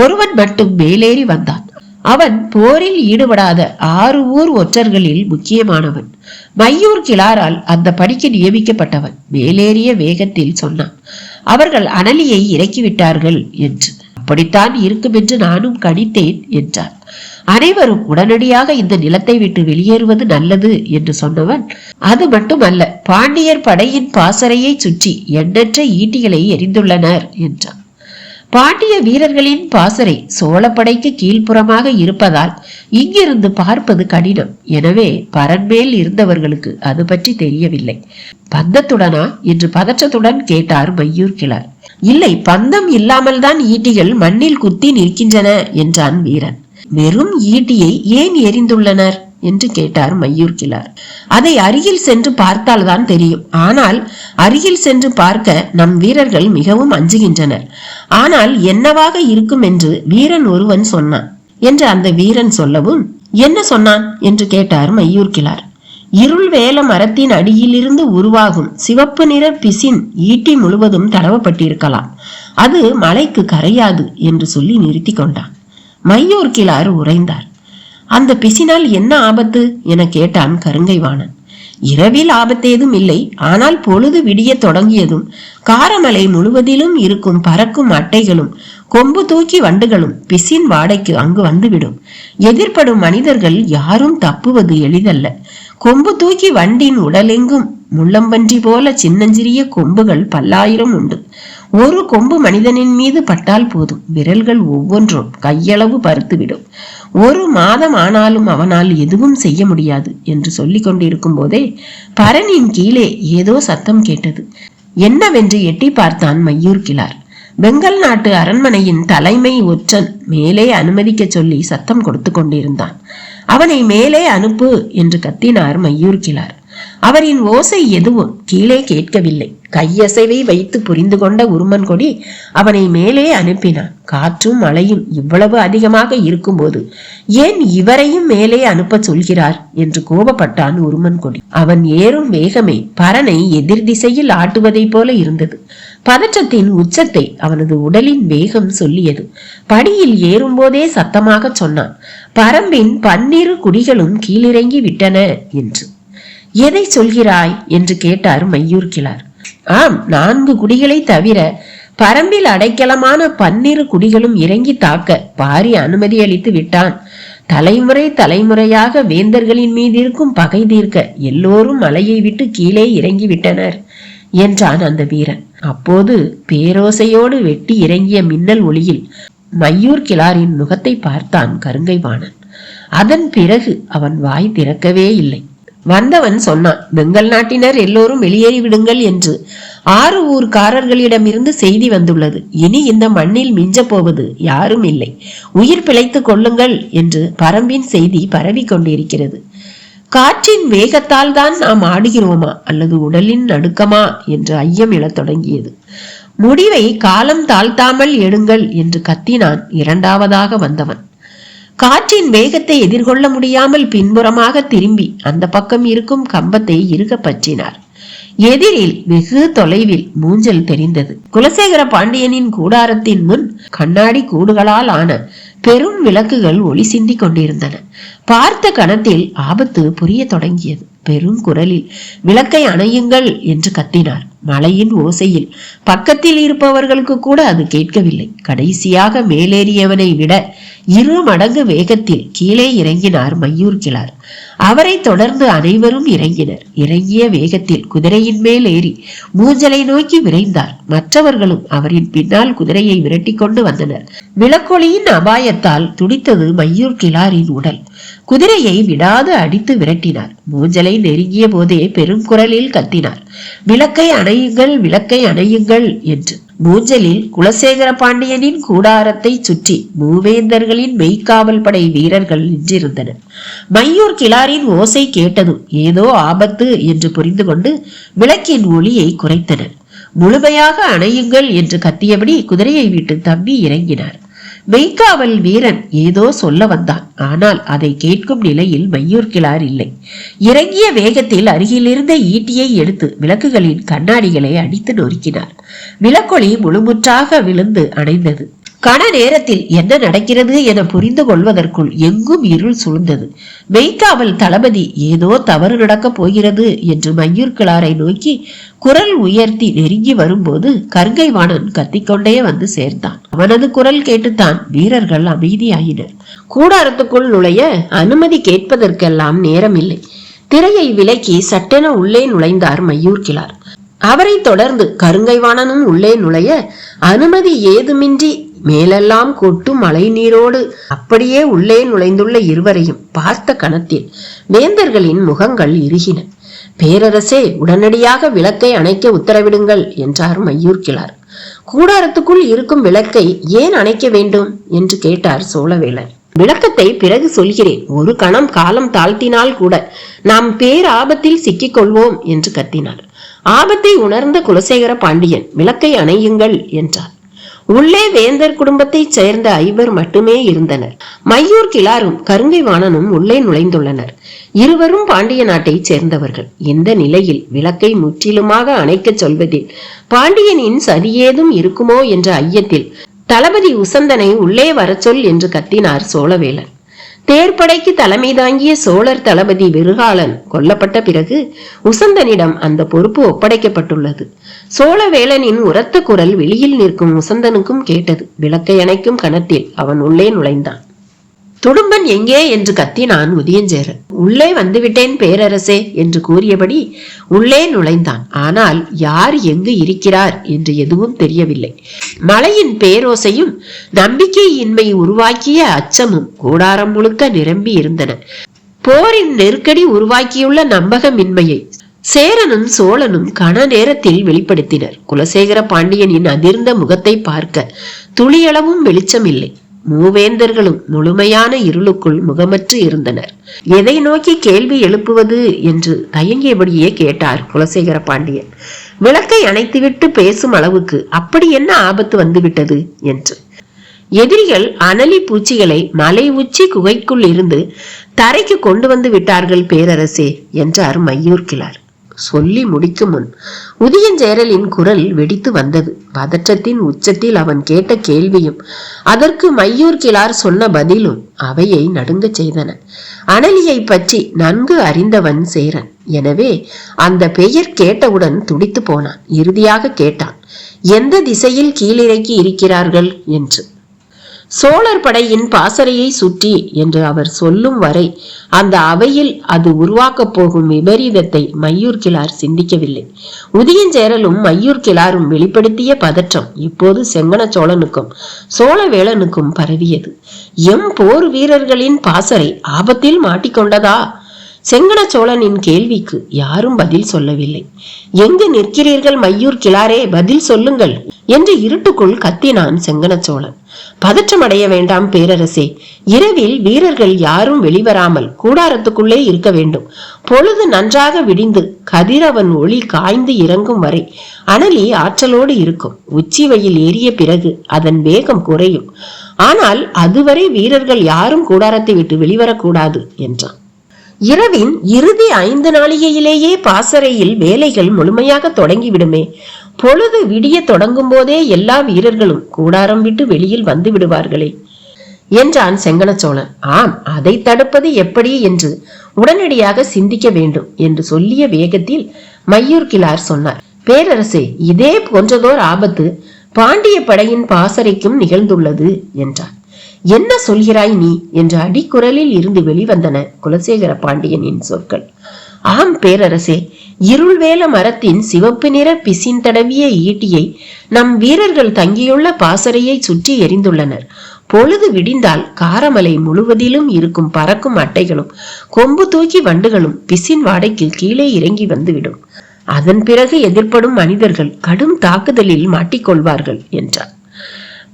ஒருவன் மட்டும் மேலேறி வந்தான். அவன் போரில் ஈடுபடாத 6 ஊர் ஒற்றர்களில் முக்கியமானவன். மையூர் கிளாரால் அந்த பணிக்கு நியமிக்கப்பட்டவன். மேலேறிய வேகத்தில் சொன்னான், அவர்கள் அனலியை இறக்கிவிட்டார்கள் என்று. அப்படித்தான் இருக்கும் என்று நானும் கணித்தேன் என்றார். அனைவரும் உடனடியாக இந்த நிலத்தை விட்டு வெளியேறுவது நல்லது என்று சொன்னவன், அது மட்டுமல்ல, பாண்டியர் படையின் பாசறையை சுற்றி எண்ணற்ற ஈட்டிகளை எரிந்துள்ளனர் என்றான். பாண்டிய வீரர்களின் பாசறை சோழப்படைக்கு கீழ்ப்புறமாக இருப்பதால் இங்கிருந்து பார்ப்பது கடினம். எனவே பரன்மேல் இருந்தவர்களுக்கு அது பற்றி தெரியவில்லை. பந்தத்துடனா என்று பதற்றத்துடன் கேட்டார் மையூர் கிளார். இல்லை, பந்தம் இல்லாமல் தான் ஈட்டிகள் மண்ணில் குத்தி நிற்கின்றன என்றான் வீரன். வெறும் ஈட்டியை ஏன் எரிந்துள்ளனர் என்று கேட்டார் மையூர் கிளார். அதை அருகில் சென்று பார்த்தால் தான் தெரியும். ஆனால் அருகில் சென்று பார்க்க நம் வீரர்கள் மிகவும் அஞ்சுகின்றனர். ஆனால் என்னவாக இருக்கும் என்று வீரன் ஒருவன் சொன்னான் என்று அந்த வீரன் சொல்லவும், என்ன சொன்னான் என்று கேட்டார் மையூர் கிளார். இருள் வேல மரத்தின் அடியிலிருந்து உருவாகும் சிவப்பு நிற பிசின் ஈட்டி முழுவதும் தடவப்பட்டிருக்கலாம். அது மலைக்கு கரையாது என்று சொல்லி நிறுத்தி கொண்டான். மையூர் கிளார் உறைந்தார். அந்த பிசினால் என்ன ஆபத்து என கேட்டான் கருங்கைவாணன். இரவில் ஆபத்தேதும் இல்லை. ஆனால் பொழுது விடிய தொடங்கியதும் காரமலை முழுவதிலும் இருக்கும் பறக்கும் அட்டைகளும் கொம்பு தூக்கி வண்டுகளும் பிசின் வாடைக்கு அங்கு வந்துவிடும். எதிர்ப்படும் மனிதர்கள் யாரும் தப்புவது எளிதல்ல. கொம்பு தூக்கி வண்டின் உடலெங்கும் முள்ளம்பன்றி போல சின்னஞ்சிறிய கொம்புகள் பல்லாயிரம் உண்டு. ஒரு கொம்பு மனிதனின் மீது பட்டால் போதும், விரல்கள் ஒவ்வொன்றும் கையளவு பருத்துவிடும். 1 மாதம் ஆனாலும் அவனால் எதுவும் செய்ய முடியாது என்று சொல்லிக் கொண்டிருக்கும் போதே பரனின் கீழே ஏதோ சத்தம் கேட்டது. என்னவென்று எட்டி பார்த்தான் மையூர் கிளார். வெங்கல் நாட்டு அரண்மனையின் தலைமை ஒற்றன் மேலே அனுமதிக்க சொல்லி சத்தம் கொடுத்து கொண்டிருந்தான். அவனை மேலே அனுப்பு என்று கத்தினார் மையூர் கிளார். அவரின் ஓசை எதுவும் கீழே கேட்கவில்லை. கையசைவை வைத்து புரிந்து கொண்ட உருமன்கொடி அவனை மேலே அனுப்பினான். காற்றும் மழையும் இவ்வளவு அதிகமாக இருக்கும்போது ஏன் இவரையும் மேலே அனுப்ப சொல்கிறார் என்று கோபப்பட்டான் உருமன்கொடி. அவன் ஏறும் வேகமே பரனை எதிர் திசையில் ஆட்டுவதை போல இருந்தது. பதற்றத்தின் உச்சத்தை அவனது உடலின் வேகம் சொல்லியது. படியில் ஏறும்போதே சத்தமாக சொன்னான், பரம்பின் 12 குடிகளும் கீழிறங்கி விட்டன என்று. எதை சொல்கிறாய் என்று கேட்டார் மையூர் கிளார். ஆம், 4 குடிகளை தவிர பரம்பில் அடைக்கலமான 12 குடிகளும் இறங்கி தாக்க பாரி அனுமதி அளித்து விட்டான். தலைமுறை தலைமுறையாக வேந்தர்களின் மீது இருக்கும் பகை தீர்க்க எல்லோரும் மலையை விட்டு கீழே இறங்கி விட்டனர் என்றான் அந்த வீரன். அப்போது பேரோசையோடு வெட்டி இறங்கிய மின்னல் ஒளியில் மையூர் கிளாரின் முகத்தை பார்த்தான் கருங்கைவாணன். அதன் பிறகு அவன் வாய் திறக்கவே இல்லை. வந்தவன் சொன்னான், வெங்கல் நாட்டினர் எல்லோரும் வெளியேறி விடுங்கள் என்று 6 ஊர்க்காரர்களிடமிருந்து செய்தி வந்துள்ளது. இனி இந்த மண்ணில் மிஞ்ச போவது யாரும் இல்லை. உயிர் பிழைத்துக் கொள்ளுங்கள் என்று பரம்பின் செய்தி பரவி கொண்டிருக்கிறது. காற்றின் வேகத்தால் தான் நாம் ஆடுகிறோமா அல்லது உடலின் நடுக்கமா என்று ஐயம் எழத் தொடங்கியது. முடிவை காலம் தாழ்த்தாமல் எடுங்கள் என்று கத்தினான் 2வதாக வந்தவன். காற்றின் வேகத்தை எதிர்கொள்ள முடியாமல் பின்புறமாக திரும்பி அந்த பக்கம் இருக்கும் கம்பத்தை இறுக பற்றினார். எதிரில் வெகு தொலைவில் மூஞ்சல் தெரிந்தது. குலசேகர பாண்டியனின் கூடாரத்தின் முன் கண்ணாடி கூடுகளால் ஆன பெரும் விளக்குகள் ஒளி சிந்தி கொண்டிருந்தன. பார்த்த கணத்தில் ஆபத்து புரிய தொடங்கியது. பெரும் குரலில் விளக்கை அணையுங்கள் என்று கத்தினார். மலையின் ஓசையில் பக்கத்தில் இருப்பவர்களுக்கு கூட அது கேட்கவில்லை. கடைசியாக மேலேறியவனை விட 2 மடங்கு வேகத்தில் கீழே இறங்கினார் மையூர் கிளார். அவரை தொடர்ந்து அனைவரும் இறங்கினர். இறங்கிய வேகத்தில் குதிரையின் மேல் ஏறி மூஞ்சலை நோக்கி விரைந்தார். மற்றவர்களும் அவரின் பின்னால் குதிரையை விரட்டி கொண்டு வந்தனர். விளக்கொளியின் அபாயத்தால் துடித்தது மையூர் கிளாரின் உடல். குதிரையை விடாது அடித்து விரட்டினார். மூஞ்சலை நெருங்கிய போதே பெரும் குரலில் கத்தினார், விளக்கை அணையுங்கள், விளக்கை அணையுங்கள் என்று. மூஞ்சலில் குலசேகர பாண்டியனின் கூடாரத்தை சுற்றி மூவேந்தர்களின் மெய்க்காவல் படை வீரர்கள் நின்றிருந்தனர். மையூர் கிளாரின் ஓசை கேட்டதும் ஏதோ ஆபத்து என்று புரிந்து கொண்டு விளக்கின் ஒளியை குறைத்தனர். முழுமையாக அணையுங்கள் என்று கத்தியபடி குதிரையை விட்டு தம்பி இறங்கினார். மெய்க்காவல் வீரன் ஏதோ சொல்ல வந்தான். ஆனால் அதை கேட்கும் நிலையில் மையூர் கிளார் இல்லை. இறங்கிய வேகத்தில் அருகில் இருந்த ஈட்டியை எடுத்து விளக்குகளின் கண்ணாடிகளை அடித்து நொறுக்கினார். விளக்கொளி முழுமுற்றாக விழுந்து அணைந்தது. கன நேரத்தில் என்ன நடக்கிறது என புரிந்து கொள்வதற்குள் எங்கும் இருள் சூழ்ந்தது. மெய்க்காவல் தளபதி ஏதோ தவறு நடக்கப் போகிறது என்று மையூர் கிளாரை நோக்கி குரல் உயர்த்தி நெருங்கி வரும்போது கருங்கைவாணன் கத்திக்கொண்டே வந்து சேர்ந்தான். அவனது குரல் கேட்டுத்தான் வீரர்கள் அமைதியாயினர். கூடாரத்துக்குள் நுழைய அனுமதி கேட்பதற்கெல்லாம் நேரமில்லை. திரையை விலக்கி சட்டென உள்ளே நுழைந்தார் மையூர் கிளார். அவரை தொடர்ந்து கருங்கைவாணனும் உள்ளே நுழைய அனுமதி ஏதுமின்றி மேலெல்லாம் கொட்டும் மழை நீரோடு அப்படியே உள்ளே நுழைந்துள்ள இருவரையும் பார்த்த கணத்தில் வேந்தர்களின் முகங்கள் இறுகின. பேரரசே, உடனடியாக விளக்கை அணைக்க உத்தரவிடுங்கள் என்றார் மையூர் கிளார். கூடாரத்துக்குள் இருக்கும் விளக்கை ஏன் அணைக்க வேண்டும் என்று கேட்டார் சோழவேளன். விளக்கத்தை பிறகு சொல்கிறேன். ஒரு கணம் காலம் தாழ்த்தினால் கூட நாம் பேராபத்தில் சிக்கிக் கொள்வோம் என்று கத்தினார். ஆபத்தை உணர்ந்த குலசேகர பாண்டியன் விளக்கை அணையுங்கள் என்றார். உள்ளே வேந்தர் குடும்பத்தை சேர்ந்த 5 மட்டுமே இருந்தனர். மையூர் கிளாரும் கருங்கைவாணனும் உள்ளே நுழைந்துள்ளனர். இருவரும் பாண்டிய நாட்டை சேர்ந்தவர்கள். இந்த நிலையில் விளக்கை முற்றிலுமாக அணைக்க சொல்வதில் பாண்டியனின் சதியேதும் இருக்குமோ என்ற ஐயத்தில் தளபதி உசந்தனை உள்ளே வரச்சொல் என்று கத்தினார் சோழவேளன். தேர்ப்படைக்கு தலைமை தாங்கிய சோழர் தளபதி வெறுகாலன் கொல்லப்பட்ட பிறகு உசந்தனிடம் அந்த பொறுப்பு ஒப்படைக்கப்பட்டுள்ளது. சோழவேளனின் உரத்த குரல் வெளியில் நிற்கும் உசந்தனுக்கும் கேட்டது. விளக்கை அணைக்கும் கணத்தில் அவன் உள்ளே நுழைந்தான். துடும்பன் எங்கே என்று கத்தினான் உதயஞ்சேரன். உள்ளே வந்துவிட்டேன் பேரரசே என்று கூறியபடி உள்ளே நுழைந்தான். ஆனால் யார் எங்கு இருக்கிறார் என்று எதுவும் தெரியவில்லை. மழையின் பேரோசையும் நம்பிக்கையின்மை உருவாக்கிய அச்சமும் கூடாரம் முழுக்க நிரம்பி இருந்தன. போரின் நெருக்கடி உருவாக்கியுள்ள நம்பகமின்மையை சேரனும் சோழனும் கன நேரத்தில் வெளிப்படுத்தினர். குலசேகர பாண்டியனின் அதிர்ந்த முகத்தை பார்க்க துளியளவும் வெளிச்சமில்லை. மூவேந்தர்களும் முழுமையான இருளுக்குள் முகமற்று இருந்தனர். எதை நோக்கி கேள்வி எழுப்புவது என்று தயங்கியபடியே கேட்டார் குலசேகர பாண்டியன். விளக்கை அணைத்துவிட்டு பேசும் அளவுக்கு அப்படி என்ன ஆபத்து வந்துவிட்டது என்று. எதிரிகள் அனலி பூச்சிகளை மலை உச்சி குகைக்குள் இருந்து தரைக்கு கொண்டு வந்து விட்டார்கள் பேரரசே என்றார் மையூர் கிளார். சொல்லி முடிக்கும் முன் உதயஞ்சேரலின் குரல் வெடித்து வந்தது. பதற்றத்தின் உச்சத்தில் அவன் கேட்ட கேள்வியும் அதற்கு மையூர் கிளார் சொன்ன பதிலும் அவையை நடுங்க செய்தன. அனலியை பற்றி நன்கு அறிந்தவன் சேரன். எனவே அந்த பெயர் கேட்டவுடன் துடித்து போனான். இறுதியாக கேட்டான், எந்த திசையில் கீழிறக்கி இருக்கிறார்கள் என்று. சோழர் படையின் பாசறையை சுற்றி என்று அவர் சொல்லும் வரை அந்த அவையில் அது உருவாக்கப் போகும் விபரீதத்தை மையூர் கிளார் சிந்திக்கவில்லை. உதயஞ்சேரலும் மையூர் கிளாரும் வெளிப்படுத்திய பதற்றம் இப்போது செங்கன சோழனுக்கும் சோழவேளனுக்கும் பரவியது. எம் போர் வீரர்களின் பாசறை ஆபத்தில் மாட்டிக்கொண்டதா? செங்கன சோழனின் கேள்விக்கு யாரும் பதில் சொல்லவில்லை. எங்கு நிற்கிறீர்கள் மையூர் கிளாரே, பதில் சொல்லுங்கள் என்று இருட்டுக்குள் கத்தினான் செங்கன சோழன். பதற்றமடைய வேண்டாம் பேரரசே. இரவில் வீரர்கள் யாரும் வெளிவராமல் கூடாரத்துக்குள்ளே இருக்க வேண்டும். பொழுது நன்றாக விடிந்து கதிரவன் ஒளி காய்ந்து இறங்கும் வரை அனலி ஆற்றலோடு இருக்கும். உச்சி வெயில் ஏறிய பிறகு அதன் வேகம் குறையும். ஆனால் அதுவரை வீரர்கள் யாரும் கூடாரத்தை விட்டு வெளிவரக்கூடாது என்றான். இரவின் இறுதி 5 நாளிகையிலேயே பாசறையில் வேலைகள் முழுமையாக தொடங்கிவிடுமே. பொழுது விடிய தொடங்கும் போதே எல்லா வீரர்களும் கூடாரம் விட்டு வெளியில் வந்து விடுவார்களே என்றான் செங்கன சோழன். ஆம், அதை தடுப்பது எப்படி என்று உடனடியாக சிந்திக்க வேண்டும் என்று சொல்லிய வேகத்தில் மையூர் கிளார் சொன்னார். பேரரசே, இதே போன்றதோர் ஆபத்து பாண்டிய படையின் பாசறைக்கும் நிகழ்ந்துள்ளது என்றார். என்ன சொல்கிறாய் நீ என்று அடிக்குரலில் இருந்து வெளிவந்தன குலசேகர பாண்டியனின் சொற்கள். ஆம் பேரரசே, இருள்வேல மரத்தின் சிவப்பு நிற பிசின் தடவிய ஈட்டியை நம் வீரர்கள் தங்கியுள்ள பாசறையை சுற்றி எரிந்துள்ளனர். பொழுது விடிந்தால் காரமலை முழுவதிலும் இருக்கும் பறக்கும் அட்டைகளும் கொம்பு தூக்கி வண்டுகளும் பிசின் வாடைக்கு கீழே இறங்கி வந்துவிடும். அதன் பிறகு எதிர்ப்படும் மனிதர்கள் கடும் தாக்குதலில் மாட்டிக்கொள்வார்கள் என்றார்.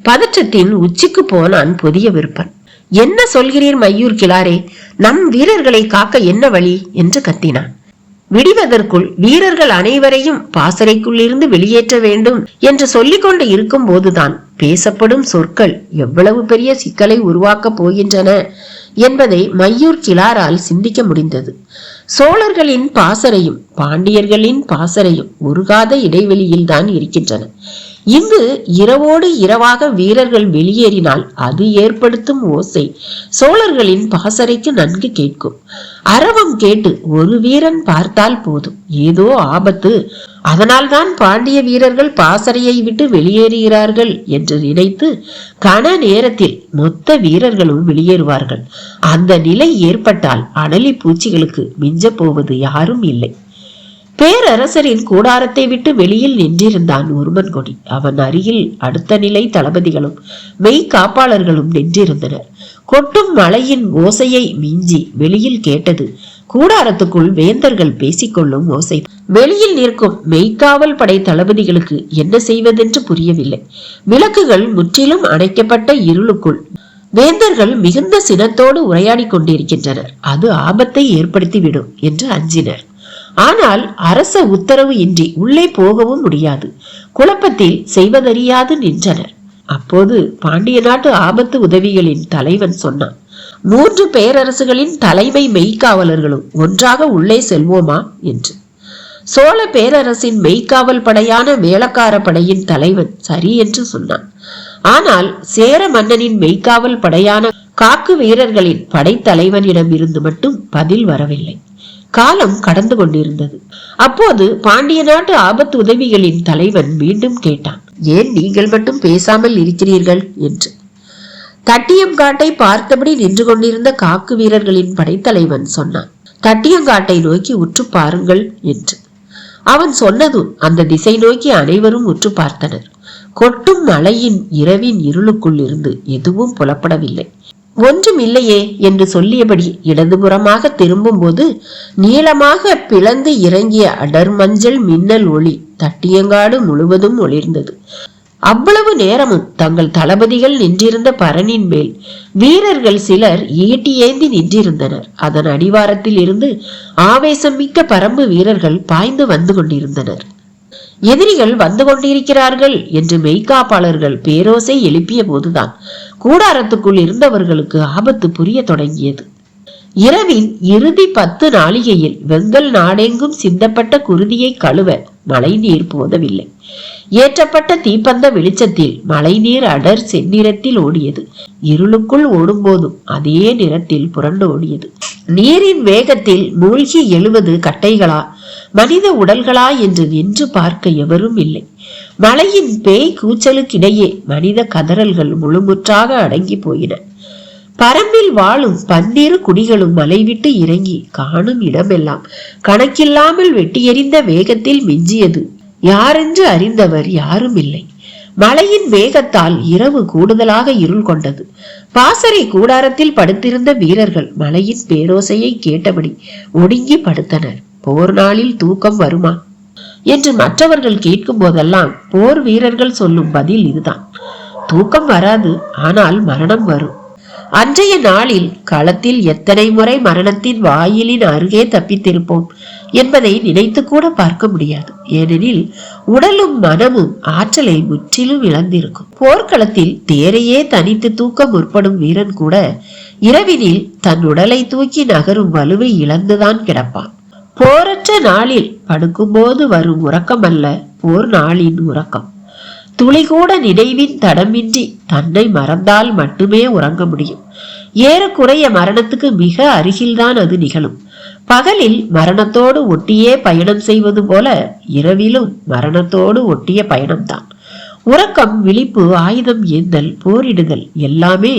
பதற்றத்தின் உச்சிக்கு போனான் புதிய விருப்பன். என்ன சொல்கிறீர் மையூர் கிழாரே? நம் வீரர்களை காக்க என்ன வழி என்று கத்தினான். விடிவதற்குள் வீரர்கள் அனைவரையும் பாசறைக்குள் இருந்து வெளியேற்ற வேண்டும் என்று சொல்லிக் கொண்டு இருக்கும் போதுதான் பேசப்படும் சொற்கள் எவ்வளவு பெரிய சிக்கலை உருவாக்கப் போகின்றன என்பதை மையூர் கிழாரால் சிந்திக்க முடிந்தது. சோழர்களின் பாசறையும் பாண்டியர்களின் பாசறையும் உருகாத இடைவெளியில் தான் இருக்கின்றன. இங்கு இரவோடு இரவாக வீரர்கள் வெளியேறினால் அது ஏற்படுத்தும் ஓசை சோழர்களின் பாசறைக்கு நன்கு கேட்கும். அரவம் கேட்டு ஒரு வீரன் பார்த்தால் போதும், ஏதோ ஆபத்து, அதனால்தான் பாண்டிய வீரர்கள் பாசறையை விட்டு வெளியேறுகிறார்கள் என்று நினைத்து கன நேரத்தில் மொத்த வீரர்களும் வெளியேறுவார்கள். அந்த நிலை ஏற்பட்டால் அனலி பூச்சிகளுக்கு மிஞ்ச போவது யாரும் இல்லை. பேரரசரின் கூடாரத்தை விட்டு வெளியில் நின்றிருந்தான் உருமன்கொடி. அவன் அருகில் அடுத்த நிலை தளபதிகளும் மெய் காப்பாளர்களும் நின்றிருந்தனர். கொட்டும் மழையின் ஓசையை மிஞ்சி வெளியில் கேட்டது கூடாரத்துக்குள் வேந்தர்கள் பேசிக்கொள்ளும் ஓசை. வெளியில் நிற்கும் மெய்க்காவல் படை தளபதிகளுக்கு என்ன செய்வதென்று புரியவில்லை. விளக்குகள் முற்றிலும் அணைக்கப்பட்ட இருளுக்குள் வேந்தர்கள் மிகுந்த சினத்தோடு உரையாடி கொண்டிருக்கின்றனர். அது ஆபத்தை ஏற்படுத்திவிடும் என்று அஞ்சினர். ஆனால் அரச உத்தரவு இன்றி உள்ளே போகவும் முடியாது. குழப்பத்தில் செய்வதறியாது நின்றனர். அப்போது பாண்டிய நாட்டு ஆபத்து உதவிகளின் தலைவன் சொன்னான், 3 பேரரசுகளின் தலைமை மெய்க்காவலர்களும் ஒன்றாக உள்ளே செல்வோமா என்று. சோழ பேரரசின் மெய்க்காவல் படையான வேளக்கார படையின் தலைவன் சரி என்று சொன்னான். ஆனால் சேர மன்னனின் மெய்க்காவல் படையான காக்கு வீரர்களின் படைத்தலைவனிடம் இருந்து மட்டும் பதில் வரவில்லை. காலம் கடந்து கொண்டிருந்தது. அப்போது பாண்டிய நாட்டு ஆபத்து உதவிகளின் தலைவன் மீண்டும் கேட்டான், ஏன் நீங்கள் மட்டும் பேசாமல் இருக்கிறீர்கள் என்று. தட்டியங்காட்டை பார்த்தபடி நின்று கொண்டிருந்த காக்கு வீரர்களின் படைத்தலைவன் சொன்னான், தட்டியங்காட்டை நோக்கி உற்று பாருங்கள் என்று. அவன் சொன்னதும் அந்த திசை நோக்கி அனைவரும் உற்று பார்த்தனர். கொட்டும் மழையின் இரவின் இருளுக்குள் இருந்து எதுவும் புலப்படவில்லை. ஒன்றும் இல்லையே என்று சொல்லியபடி இடதுபுறமாக திரும்பும் போது நீளமாக பிளந்து இறங்கிய அடர் மஞ்சள் மின்னல் ஒளி தட்டியங்காடு முழுவதும் ஒளிர்ந்தது. அவ்வளவு நேரமும் தங்கள் தளபதிகள் நின்றிருந்த பரணின் மேல் வீரர்கள் சிலர் ஈட்டி ஏந்தி நின்றிருந்தனர். அதன் அடிவாரத்தில் இருந்து ஆவேசம் மிக்க பரம்பு வீரர்கள் பாய்ந்து வந்து கொண்டிருந்தனர். எதிரிகள் வந்து கொண்டிருக்கிறார்கள் என்று மெய்காப்பாளர்கள் பேரோசை எழுப்பிய போதுதான் கூடாரத்துக்குள் இருந்தவர்களுக்கு ஆபத்து புரிய தொடங்கியது. இரவின் இறுதி 10 நாளிகையில் வெங்கல் நாடெங்கும் சிந்தப்பட்ட குருதியை கழுவ மழை நீர் போதவில்லை. ஏற்றப்பட்ட தீப்பந்த வெளிச்சத்தில் மழை நீர் அடர் செந்நிறத்தில் ஓடியது. இருளுக்குள் ஓடும் போதும் அதே நிறத்தில் புரண்டு ஓடியது. நீரின் வேகத்தில் மூழ்கி எழுவது கட்டைகளா மனித உடல்களா என்று நின்று பார்க்க எவரும் இல்லை. மழையின் பேய் கூச்சலுக்கிடையே மனித கதறல்கள் முழுமுற்றாக அடங்கி போயின. பரம்பில் வாழும் 12 குடிகளும் மலை விட்டு இறங்கி காணும் இடமெல்லாம் கணக்கில்லாமல் வெட்டி எறிந்த வேகத்தில் மிஞ்சியது. யாரென்று அறிந்தவர் யாரும் இல்லை. மழையின் வேகத்தால் இரவு கூடுதலாக இருள் கொண்டது. பாசறை கூடாரத்தில் படுத்திருந்த வீரர்கள் மழையின் பேரோசையை கேட்டபடி ஒடுங்கி படுத்தனர். போர் நாளில் தூக்கம் வருமா என்று மற்றவர்கள் கேட்கும் போதெல்லாம் போர் வீரர்கள் சொல்லும் பதில் இதுதான், தூக்கம் வராது, ஆனால் மரணம் வரும். அன்றைய நாளில் களத்தில் எத்தனை முறை மரணத்தின் வாயிலின் அருகே தப்பித்திருப்போம் என்பதை நினைத்து கூட பார்க்க முடியாது. ஏனெனில் உடலும் மனமும் ஆற்றலை முற்றிலும் இழந்திருக்கும். போர்க்களத்தில் தேரையே தனித்து தூக்க முற்படும் வீரன் கூட இரவினில் தன் உடலை தூக்கி நகரும் வலுவை இழந்துதான் கிடப்பான். போரற்ற நாளில் படுக்கும்போது வரும் உறக்கம் அல்ல போர் நாளின் உறக்கம். துளி கூட நினைவின் தடமின்றி தன்னை மறந்தால் மட்டுமே உறங்க முடியும். ஏறக்குறைய மரணத்துக்கு மிக அருகில்தான் அது நிகழும். பகலில் மரணத்தோடு ஒட்டியே பயணம் செய்வது போல இரவிலும் மரணத்தோடு ஒட்டிய பயணம்தான். உறக்கம், விழிப்பு, ஆயுதம் ஏந்தல், போரிடுதல் எல்லாமே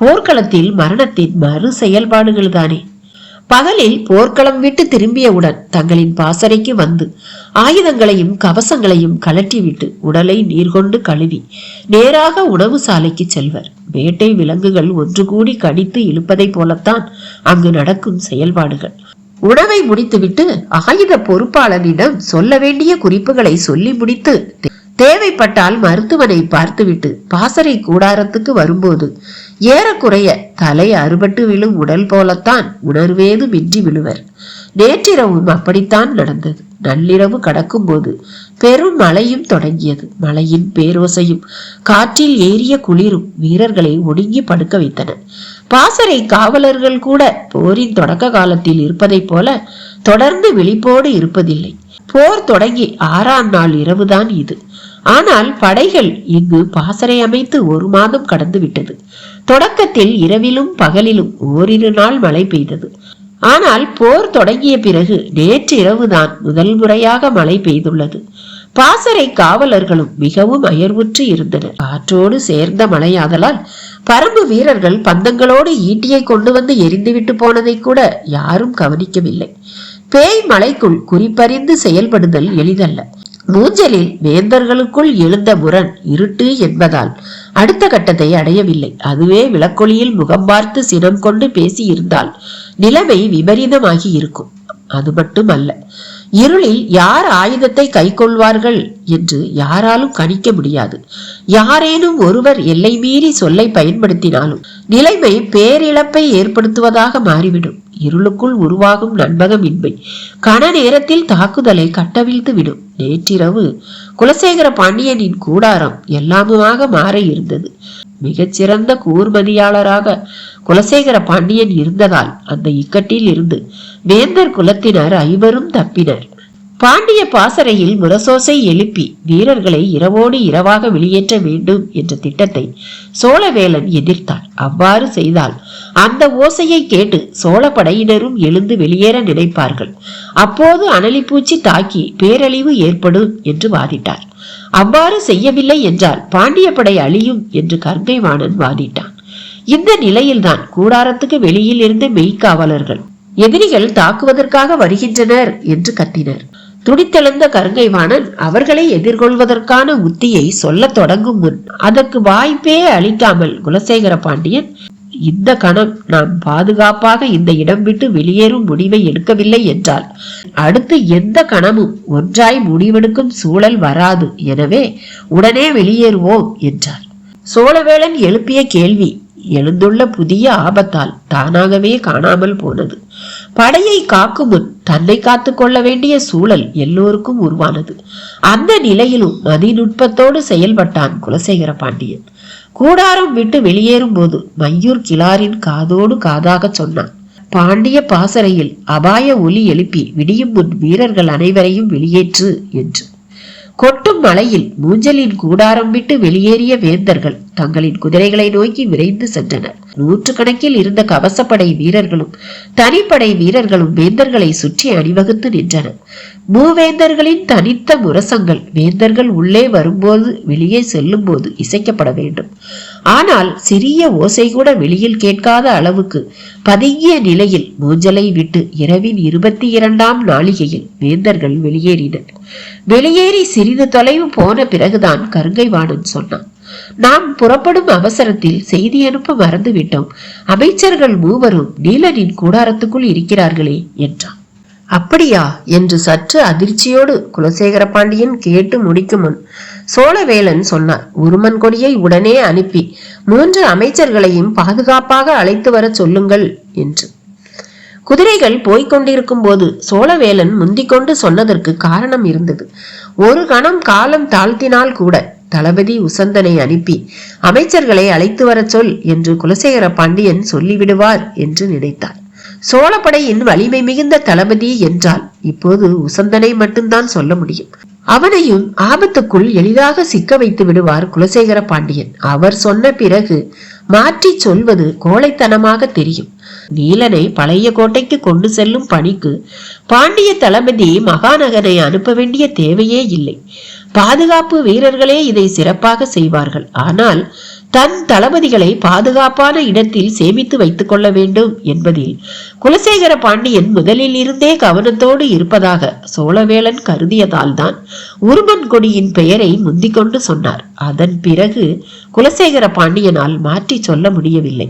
போர்க்களத்தில் மரணத்தின் மறு செயல்பாடுகள் தானே. பகலில் போர்க்களம் விட்டு திரும்பியவுடன் தங்களின் பாசறைக்கு வந்து ஆயுதங்களையும் கவசங்களையும் கலற்றிவிட்டு உடலை நீர்கொண்டு கழுவி நேராக உணவு சாலைக்கு செல்வர். வேட்டை விலங்குகள் ஒன்று கூடி கடித்து இழுப்பதை போலத்தான் அங்கு நடக்கும் செயல்பாடுகள். உணவை முடித்துவிட்டு ஆயுத பொறுப்பாளனிடம் சொல்ல வேண்டிய குறிப்புகளை சொல்லி முடித்து தேவைப்பட்டால் மருத்துவனை பார்த்துவிட்டு பாசறை கூடாரத்துக்கு வரும்போது ஏறக்குறைய தலை அறுபட்டு விழும் உடல் போலத்தான் உணர்வேது மின்றி விழுவர். நேற்றிரவும் அப்படித்தான் நடந்தது. நள்ளிரவு கடக்கும் போது பெரும் மழையும் தொடங்கியது. மழையின் பேரோசையும் காற்றில் ஏறிய குளிரும் வீரர்களை ஒடுங்கி படுக்க வைத்தன. பாசறை காவலர்கள் கூட போரின் தொடக்க காலத்தில் இருப்பதை போல தொடர்ந்து விழிப்போடு இருப்பதில்லை. போர் தொடங்கி 6ஆம் நாள் இரவுதான் இது. ஆனால் படைகள் இங்கு பாசறை அமைத்து 1 மாதம் கடந்து விட்டது. தொடக்கத்தில் இரவிலும் பகலிலும் ஓரிரு நாள் மழை பெய்தது. ஆனால் போர் தொடங்கிய பிறகு நேற்று இரவுதான் முதல் முறையாக மழை பெய்துள்ளது. பாசறை காவலர்களும் மிகவும் அயர்வுற்று இருந்தனர். காற்றோடு சேர்ந்த மழையாதலால் பரம்பு வீரர்கள் பந்தங்களோடு ஈட்டியை கொண்டு வந்து எரிந்துவிட்டு போனதை கூட யாரும் கவனிக்கவில்லை. பேய் மலைக்குள் குறிப்பறிந்து செயல்படுதல் எளிதல்ல. மூஞ்சலில் வேந்தர்களுக்குள் எழுந்த முரண் இருட்டு என்பதால் அடுத்த கட்டத்தை அடையவில்லை. அதுவே விளக்கொளியில் முகம் பார்த்து சினம் கொண்டு பேசி இருந்தால் நிலைமை விபரீதமாகி இருக்கும். அது மட்டுமல்ல, இருளில் யார் ஆயுதத்தை கை கொள்வார்கள் என்று யாராலும் கணிக்க முடியாது. யாரேனும் ஒருவர் எல்லை மீறி சொல்லை பயன்படுத்தினாலும் நிலைமை பேரிழப்பை ஏற்படுத்துவதாக மாறிவிடும். இருளுக்குள் உருவாகும் நண்பகமின்மை கன நேரத்தில் தாக்குதலை கட்டவிழ்த்து விடும். நேற்றிரவு குலசேகர பாண்டியனின் கூடாரம் எல்லாமுமாக மாற இருந்தது. மிகச்சிறந்த கூர்மதியாளராக குலசேகர பாண்டியன் இருந்ததால் அந்த இக்கட்டில் இருந்து வேந்தர் குலத்தினர் 5 தப்பினர். பாண்டிய பாசறையில் முரசோசை எழுப்பி வீரர்களை இரவோடு இரவாக வெளியேற்ற வேண்டும் என்ற திட்டத்தை சோழவேலன் எதிர்த்தார். அவ்வாறு செய்தால் அந்த ஓசையை கேட்டு சோழ படையினரும் எழுந்து வெளியேற நினைப்பார்கள். அப்போது அனலிப்பூச்சி தாக்கி பேரழிவு ஏற்படும் என்று வாதிட்டார். அவ்வாறு செய்யவில்லை என்றால் பாண்டிய படை அழியும் என்று கருங்கைவாணன் வாதிட்டான். இந்த நிலையில்தான் கூடாரத்துக்கு வெளியில் இருந்த மெய்க்காவலர்கள் எதிரிகள் தாக்குவதற்காக வருகின்றனர் என்று கத்தினர். துடித்தெழுந்த கருங்கைவாணன் அவர்களை எதிர்கொள்வதற்கான உத்தியை சொல்ல தொடங்கும் முன் அதற்கு வாய்ப்பே அளிக்காமல் குலசேகர பாண்டியன், இந்த கணம் நாம் பாதுகாப்பாக இந்த இடம் விட்டு வெளியேறும் முடிவை எடுக்கவில்லை என்றால் அடுத்து எந்த கணமும் ஒன்றாய் முடிவெடுக்கும் சூழல் வராது. எனவே உடனே வெளியேறுவோம் என்றார். சோழவேளன் எழுப்பிய கேள்வி எழுந்துள்ள புதிய ஆபத்தால் தானாகவே காணாமல் போனது. படையை காக்கும் முன் தன்னை காத்து கொள்ள வேண்டிய சூழல் எல்லோருக்கும் உருவானது. அந்த நிலையிலும் மதிநுட்பத்தோடு செயல்பட்டான் குலசேகர பாண்டியன். கூடாரம் விட்டு வெளியேறும் போது மையூர் கிளாரின் காதோடு காதாக சொன்னான், பாண்டிய பாசறையில் அபாய ஒலி எழுப்பி விடியும் முன் வீரர்கள் அனைவரையும் வெளியேற்று என்று. கொட்டும் மலையில் மூஞ்சலின் கூடாரம் விட்டு வெளியேறிய வேந்தர்கள் தங்களின் குதிரைகளை நோக்கி விரைந்து சென்றனர். 100 கணக்கில் இருந்த கவசப்படை வீரர்களும் தனிப்படை வீரர்களும் வேந்தர்களை சுற்றி அணிவகுத்து நின்றனர். மூவேந்தர்களின் தனித்த முரசங்கள் வேந்தர்கள் உள்ளே வரும்போது வெளியே செல்லும் போது இசைக்கப்பட வேண்டும். ஆனால் சிறிய ஓசை கூட வெளியில் கேட்காத அளவுக்கு பதுங்கிய நிலையில் மூஞ்சலை விட்டு இரவின் 22ஆம் நாளிகையில் வேந்தர்கள் வெளியேறினர். வெளியேறி சிறிது தொலைவு போன பிறகுதான் கருங்கைவாணன் சொன்னான், நாம் புறப்படும் அவசரத்தில் செய்தி அனுப்ப மறந்துவிட்டோம். அமைச்சர்கள் 3 நீலனின் கூடாரத்துக்குள் இருக்கிறார்களே என்றான். அப்படியா என்று சற்று அதிர்ச்சியோடு குலசேகர பாண்டியன் கேட்டு முடிக்கும் முன் சோழவேலன் சொன்னார், உருமன் கொடியை உடனே அனுப்பி 3 அமைச்சர்களையும் பாதுகாப்பாக அழைத்து வர சொல்லுங்கள் என்று. குதிரைகள் போய்கொண்டிருக்கும் போது சோழவேலன் முந்திக்கொண்டு சொன்னதற்கு காரணம் இருந்தது. ஒரு கணம் காலம் தாழ்த்தினால் கூட தளபதி உசந்தனை அனுப்பி அமைச்சர்களை அழைத்து வர சொல் என்று குலசேகர பாண்டியன் சொல்லிவிடுவார் என்று நினைத்தார். சோழப்படையின் வலிமை மிகுந்த தளபதி என்றால் இப்போது உசந்தனை மட்டும்தான் சொல்ல முடியும். அவனையும் ஆபத்துக்குள் எளிதாக சிக்க வைத்து விடுவார் குலசேகர பாண்டியன். அவர் சொன்ன பிறகு மாற்றி சொல்வது கோழைத்தனமாக தெரியும். நீலனை பழைய கோட்டைக்கு கொண்டு செல்லும் பணிக்கு பாண்டிய தளபதி மகாநகரை அனுப்ப வேண்டிய தேவையே இல்லை. பாதுகாப்பு வீரர்களே இதை சிறப்பாக செய்வார்கள். ஆனால் தன் தளபதிகளை பாதுகாப்பான இடத்தில் சேமித்து வைத்துக் கொள்ள வேண்டும் என்பதில் குலசேகர பாண்டியன் முதலில் இருந்தே கவனத்தோடு இருப்பதாக சோழவேளன் கருதியதால் தான் உருமன் கொடியின் பெயரை முந்திக்கொண்டு சொன்னார். அதன் பிறகு குலசேகர பாண்டியனால் மாற்றி சொல்ல முடியவில்லை.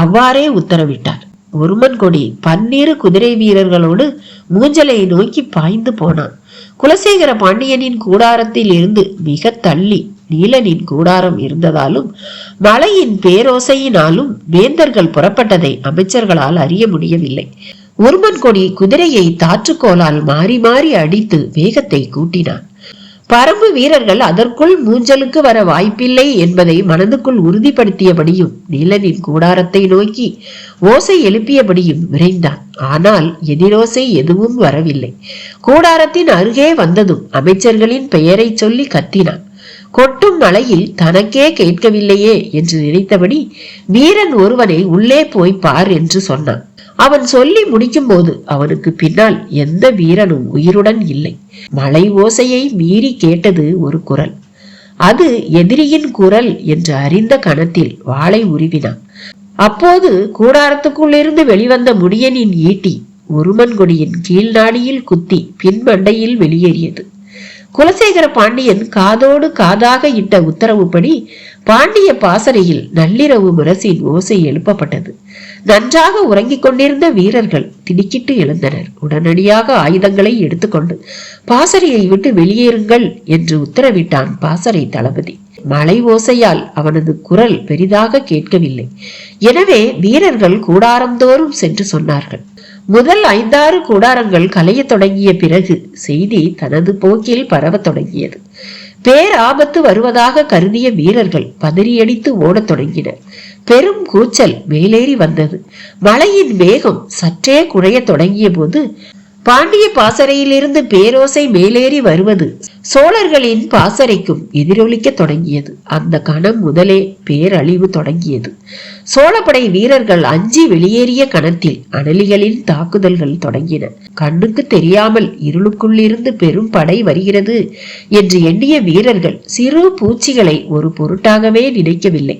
அவ்வாறே உத்தரவிட்டார். ஒருமன் கொடி 12 குதிரை வீரர்களோடு மூஞ்சலை நோக்கி பாய்ந்து போனான். குலசேகர பாண்டியனின் கூடாரத்தில் இருந்து மிக தள்ளி நீலனின் கூடாரம் இருந்ததாலும் மலையின் பேரோசையினாலும் வேந்தர்கள் புறப்பட்டதை அமைச்சர்களால் அறிய முடியவில்லை. ஒருமன் கொடி குதிரையை தாற்றுக்கோலால் மாறி மாறி அடித்து வேகத்தை கூட்டினான். பரம்பு வீரர்கள் அதற்குள் மூஞ்சலுக்கு வர வாய்ப்பில்லை என்பதை மனதுக்குள் உறுதிப்படுத்தியபடியும் நீலனின் கூடாரத்தை நோக்கி ஓசை எழுப்பியபடியும் விரைந்தான். ஆனால் எதிரோசை எதுவும் வரவில்லை. கூடாரத்தின் அருகே வந்ததும் அமைச்சர்களின் பெயரை சொல்லி கத்தினான். கொட்டும் மலையில் தனக்கே கேட்கவில்லையே என்று நினைத்தபடி வீரன் ஒருவனை உள்ளே போய் பார் என்று சொன்னான். அவன் சொல்லி முடிக்கும் போது அவனுக்கு பின்னால் எந்த வீரனும் உயிருடன் இல்லை. மலை ஓசையை மீறி கேட்டது ஒரு குரல். அது எதிரியின் குரல் என்று அறிந்த கணத்தில் வாளை உருவினான். அப்போது கூடாரத்துக்குள் இருந்து வெளிவந்த முடியனின் ஈட்டி ஒருமன் கொடியின் கீழ் நாடியில் குத்தி பின்மண்டையில் வெளியேறியது. குலசேகர பாண்டியன் காதோடு காதாக இட்ட உத்தரவுப்படி பாண்டிய பாசறையில் நள்ளிரவு முரசின் ஓசை எழுப்பப்பட்டது. நன்றாக உறங்கிக் கொண்டிருந்த வீரர்கள் திடுக்கிட்டு எழுந்தனர். உடனடியாக ஆயுதங்களை எடுத்துக்கொண்டு பாசறையை விட்டு வெளியேறுங்கள் என்று உத்தரவிட்டான் பாசறை தளபதி. மலை ஓசையால் அவனது குரல் பெரிதாக கேட்கவில்லை. எனவே வீரர்கள் கூடாரந்தோறும் சென்று சொன்னார்கள். முதல் 5-6 கூடாரங்கள் கலைய தொடங்கிய பிறகு செய்தி தனது போக்கில் பரவ தொடங்கியது. பேராபத்து வருவதாக கருதிய வீரர்கள் பதறியடித்து ஓடத் தொடங்கினர். பெரும் கூச்சல் மேலேறி வந்தது. மலையின் வேகம் சற்றே குறைய தொடங்கிய போது பாண்டிய பாசறையிலிருந்து பேரோசை மேலேறி வருவது சோழர்களின் பாசறைக்கும் எதிரொலிக்க தொடங்கியது. அந்த கணம் முதலே பேரழிவு தொடங்கியது. சோழப்படை வீரர்கள் அஞ்சி வெளியேறிய கணத்தில் அனலிகளின் தாக்குதல்கள் தொடங்கின. கண்ணுக்கு தெரியாமல் இருளுக்குள்ளிருந்து பெரும் படை வருகிறது என்று எண்ணிய வீரர்கள் சிறு பூச்சிகளை ஒரு பொருட்டாகவே நினைக்கவில்லை.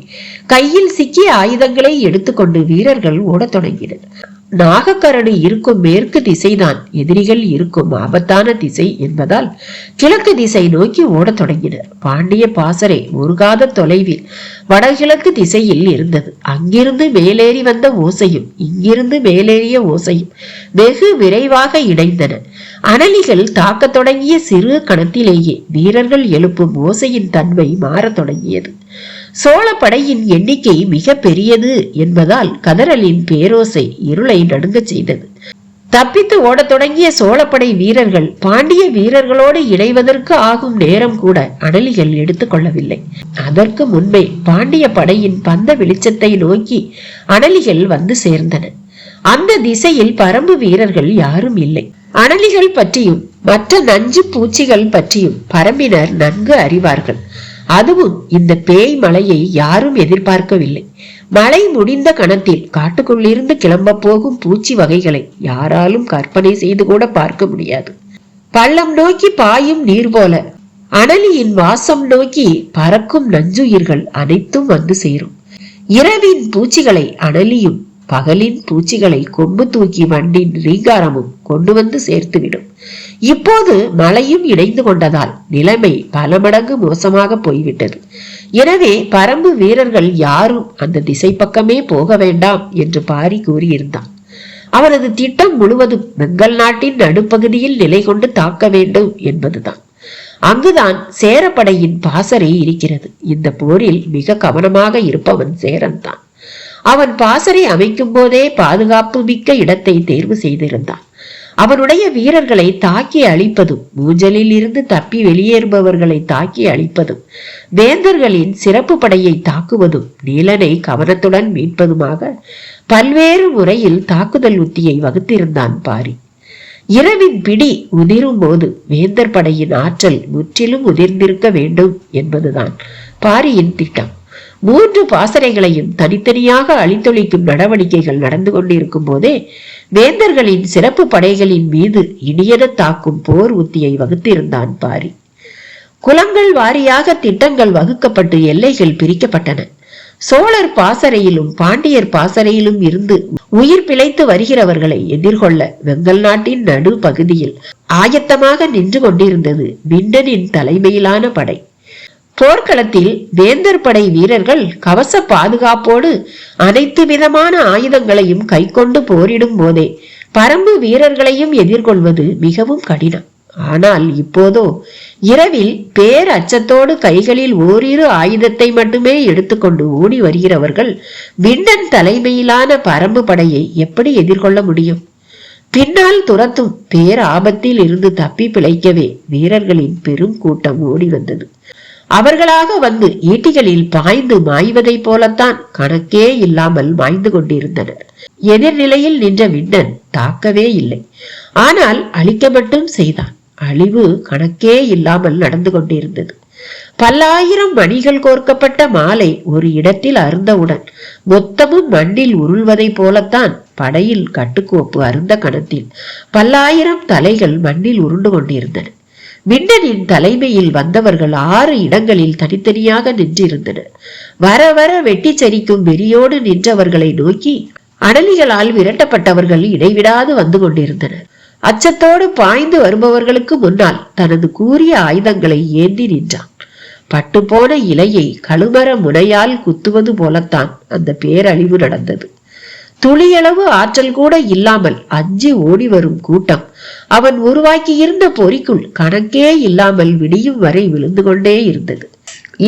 கையில் சிக்கிய ஆயுதங்களை எடுத்துக்கொண்டு வீரர்கள் ஓடத் தொடங்கினர். நாகக்கரடு இருக்கும் மேற்கு திசைதான் எதிரிகள் இருக்கும் ஆபத்தான திசை என்பதால் கிழக்கு திசை நோக்கி ஓடத் தொடங்கினர். பாண்டிய பாசறை ஒரு காத தொலைவில் வடகிழக்கு திசையில் இருந்தது. அங்கிருந்து மேலேறி வந்த ஓசையும் இங்கிருந்து மேலேறிய ஓசையும் வெகு விரைவாக இணைந்தன. அனலிகள் தாக்க தொடங்கிய சிறு கணத்திலேயே வீரர்கள் எழுப்பும் ஓசையின் தன்மை மாறத் தொடங்கியது. சோழ படையின் எண்ணிக்கை மிக பெரியது என்பதால் கதறலின் பேரோசை இருளை நடுங்க செய்தது. தப்பித்து ஓடத் தொடங்கிய சோழப்படை வீரர்கள் பாண்டிய வீரர்களோடு இணைவதற்கு ஆகும் நேரம் கூட அனலிகள் எடுத்துக்கொள்ளவில்லை. அதற்கு முன்பே பாண்டிய படையின் பந்த வெளிச்சத்தை நோக்கி அனலிகள் வந்து சேர்ந்தன. அந்த திசையில் பரம்பு வீரர்கள் யாரும் இல்லை. அனலிகள் பற்றியும் மற்ற நஞ்சு பூச்சிகள் பற்றியும் பரம்பினர் நன்கு அறிவார்கள். அதுவும் இந்த பேய் மலையை யாரும் எதிர்பார்க்கவில்லை. மழை முடிந்த கணத்தில் காட்டுக்குள்ளிருந்து கிளம்ப போகும் பூச்சி வகைகளை யாராலும் கற்பனை செய்து கூட பார்க்க முடியாது. பள்ளம் நோக்கி பாயும் நீர் போல அனலியின் வாசம் நோக்கி பறக்கும் நஞ்சுயிர்கள் அனைத்தும் வந்து சேரும். இரவின் பூச்சிகளை அனலியும் பகலின் பூச்சிகளை கொம்பு தூக்கி வண்டின் ரீங்காரமும் கொண்டு வந்து சேர்த்துவிடும். இப்போது மழையும் இணைந்து கொண்டதால் நிலைமை பல மடங்கு மோசமாக போய்விட்டது. எனவே பரம்பு வீரர்கள் யாரும் அந்த திசை பக்கமே போக வேண்டாம் என்று பாரி கூறியிருந்தான். அவனது திட்டம் முழுவதும் வெங்கல் நாட்டின் நடுப்பகுதியில் நிலை கொண்டு தாக்க வேண்டும் என்பதுதான். அங்குதான் சேரப்படையின் பாசறை இருக்கிறது. இந்த போரில் மிக கவனமாக இருப்பவன் சேரன் தான். அவன் பாசறை அமைக்கும் போதே பாதுகாப்பு மிக்க இடத்தை தேர்வு செய்திருந்தான். அவனுடைய வீரர்களை தாக்கி அழிப்பதும் மூஞ்சலில் இருந்து தப்பி வெளியேறுபவர்களை தாக்கி அழிப்பதும் வேந்தர்களின் சிறப்பு படையை தாக்குவதும் நீலனை கவனத்துடன் மீட்பதுமாக பல்வேறு முறையில் தாக்குதல் உத்தியை வகுத்திருந்தான் பாரி. இரவின் பிடி உதிரும் போது வேந்தர் படையின் ஆற்றல் முற்றிலும் உதிர்ந்திருக்க வேண்டும் என்பதுதான் பாரியின் திட்டம். 3 பாசறைகளையும் தனித்தனியாக அழித்தொழிக்கும் நடவடிக்கைகள் நடந்து கொண்டிருக்கும் போதே வேந்தர்களின் சிறப்பு படைகளின் மீது இடியென தாக்கும் போர் உத்தியை வகுத்திருந்தான் பாரி. குலங்கள் வாரியாக திட்டங்கள் வகுக்கப்பட்டு எல்லைகள் பிரிக்கப்பட்டன. சோழர் பாசறையிலும் பாண்டியர் பாசறையிலும் இருந்து உயிர் பிழைத்து வருகிறவர்களை எதிர்கொள்ள வெங்கல் நாட்டின் நடு பகுதியில் ஆயத்தமாக நின்று கொண்டிருந்தது பிண்டனின் தலைமையிலான படை. போர்க்களத்தில் வேந்தர் படை வீரர்கள் கவச பாதுகாப்போடு அனைத்து விதமான ஆயுதங்களையும் கைக்கொண்டு போரிடும் போதே பரம்பு வீரர்களையும் எதிர்கொள்வது மிகவும் கடினம். ஆனால் இப்போதோ இரவில் பேர் அச்சத்தோடு கைகளில் ஓரிரு ஆயுதத்தை மட்டுமே எடுத்துக்கொண்டு ஓடி வருகிறவர்கள் விண்டன் தலைமையிலான பரம்பு படையை எப்படி எதிர்கொள்ள முடியும்? பின்னால் துரத்தும் பேர் ஆபத்தில் இருந்து தப்பி பிழைக்கவே வீரர்களின் பெரும் கூட்டம் ஓடி வந்தது. அவர்களாக வந்து ஈட்டிகளில் பாய்ந்து மாய்வதை போலத்தான் கணக்கே இல்லாமல் மாய்ந்து கொண்டிருந்தனர். எதிர்நிலையில் நின்ற விண்டன் தாக்கவே இல்லை, ஆனால் அழிக்க மட்டும் செய்தான். அழிவு கணக்கே இல்லாமல் நடந்து கொண்டிருந்தது. பல்லாயிரம் மணிகள் கோர்க்கப்பட்ட மாலை ஒரு இடத்தில் அருந்தவுடன் மொத்தமும் மண்ணில் உருள்வதை போலத்தான் படையில் கட்டுக்கோப்பு அருந்த கணத்தில் பல்லாயிரம் தலைகள் மண்ணில் உருண்டு கொண்டிருந்தன. விண்டனின் தலைமையில் வந்தவர்கள் 6 இடங்களில் தனித்தனியாக நின்றிருந்தனர். வர வர வெட்டி சரிக்கும் வெறியோடு நின்றவர்களை நோக்கி அடலிகளால் விரட்டப்பட்டவர்கள் இடைவிடாது வந்து கொண்டிருந்தனர். அச்சத்தோடு பாய்ந்து வருபவர்களுக்கு முன்னால் தனது கூரிய ஆயுதங்களை ஏந்தி நின்றான். பட்டு போன இலையை கழுமர முனையால் குத்துவது போலத்தான் அந்த பேரழிவு நடந்தது. துளியளவு ஆற்றல் கூட இல்லாமல் அஞ்சி ஓடி வரும் கூட்டம் அவன் உருவாக்கி இருந்த பொறிக்குள் கணக்கே இல்லாமல் விடியும் வரை விழுந்து கொண்டே இருந்தது.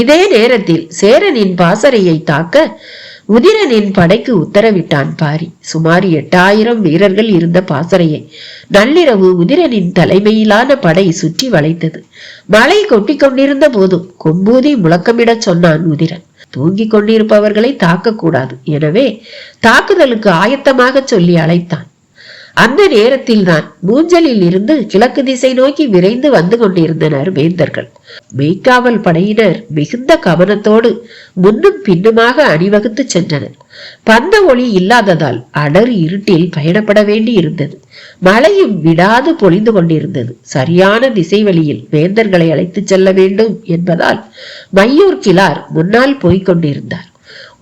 இதே நேரத்தில் சேரனின் பாசறையை தாக்க உதிரனின் படைக்கு உத்தரவிட்டான் பாரி. சுமார் 8000 வீரர்கள் இருந்த பாசறையை நள்ளிரவு உதிரனின் தலைமையிலான படை சுற்றி வளைத்தது. மழை கொட்டி கொண்டிருந்த போதும் கொம்பூதி முழக்கமிடச் சொன்னான் உதிரன். தூங்கிக் கொண்டிருப்பவர்களை தாக்கக்கூடாது, எனவே தாக்குதலுக்கு ஆயத்தமாக சொல்லி அழைத்தான். அந்த நேரத்தில் தான் மூஞ்சலில் இருந்து கிழக்கு திசை நோக்கி விரைந்து வந்து கொண்டிருந்தனர் வேந்தர்கள். மெய்க்காவல் படையினர் மிகுந்த கவனத்தோடு முன்னும் பின்னுமாக அணிவகுத்து சென்றனர். பந்த ஒளி இல்லாததால் அடர் இருட்டில் பயணப்பட வேண்டி இருந்தது. மழையும் விடாது பொழிந்து கொண்டிருந்தது. சரியான திசை வழியில் வேந்தர்களை அழைத்து செல்ல வேண்டும் என்பதால் மையூர் கிழார் முன்னால் போய்கொண்டிருந்தார்.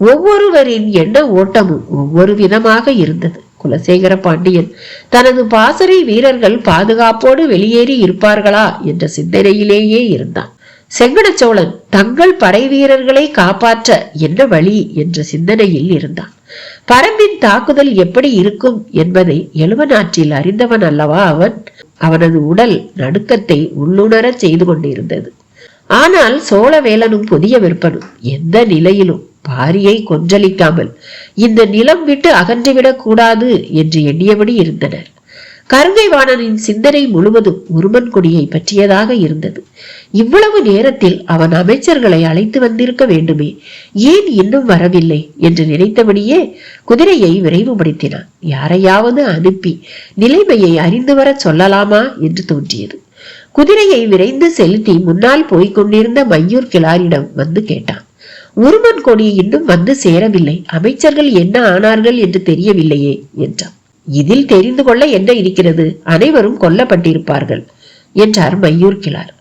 ஒவ்வொருவரின் எண்ண ஓட்டமும் ஒவ்வொரு விதமாக இருந்தது. குலசேகர பாண்டியன் தனது பாசறை வீரர்கள் பாதுகாப்போடு வெளியேறி இருப்பார்களா என்ற சிந்தனையிலேயே இருந்தான். செங்கட சோழன் தங்கள் படை வீரர்களை காப்பாற்ற என்ன வழி என்ற சிந்தனையில் இருந்தான். பரம்பின் தாக்குதல் எப்படி இருக்கும் என்பதை எழுவனாற்றில் அறிந்தவன் அல்லவா அவன். அவனது உடல் நடுக்கத்தை உள்ளுணர செய்து கொண்டிருந்தது. ஆனால் சோழவேலனும் புதிய விற்பனும் எந்த நிலையிலும் பாரியை கொன்றளிக்காமல் இந்த நிலம் விட்டு அகன்றுவிடக் கூடாது என்று எண்ணியபடி இருந்தனர். கருங்கை வாணனின் சிந்தனை முழுவதும் உருமன் கொடியை பற்றியதாக இருந்தது. இவ்வளவு நேரத்தில் அவன் அமைச்சர்களை அழைத்து வந்திருக்க வேண்டுமே, ஏன் இன்னும் வரவில்லை என்று நினைத்தபடியே குதிரையை விரைவுபடுத்தினான். யாரையாவது அனுப்பி நிலைமையை அறிந்து வர சொல்லலாமா என்று தோன்றியது. குதிரையை விரைந்து செலுத்தி முன்னால் போய்கொண்டிருந்த மையூர் கிழாரிடம் வந்து கேட்டான். உருமன் கொடி இன்னும் வந்து சேரவில்லை, அமைச்சர்கள் என்ன ஆனார்கள் என்று தெரியவில்லையே என்றான். இதில் தெரிந்து கொள்ள என்ன இருக்கிறது, அனைவரும் கொல்லப்பட்டிருப்பார்கள் என்றார் மையூர் கிழார்.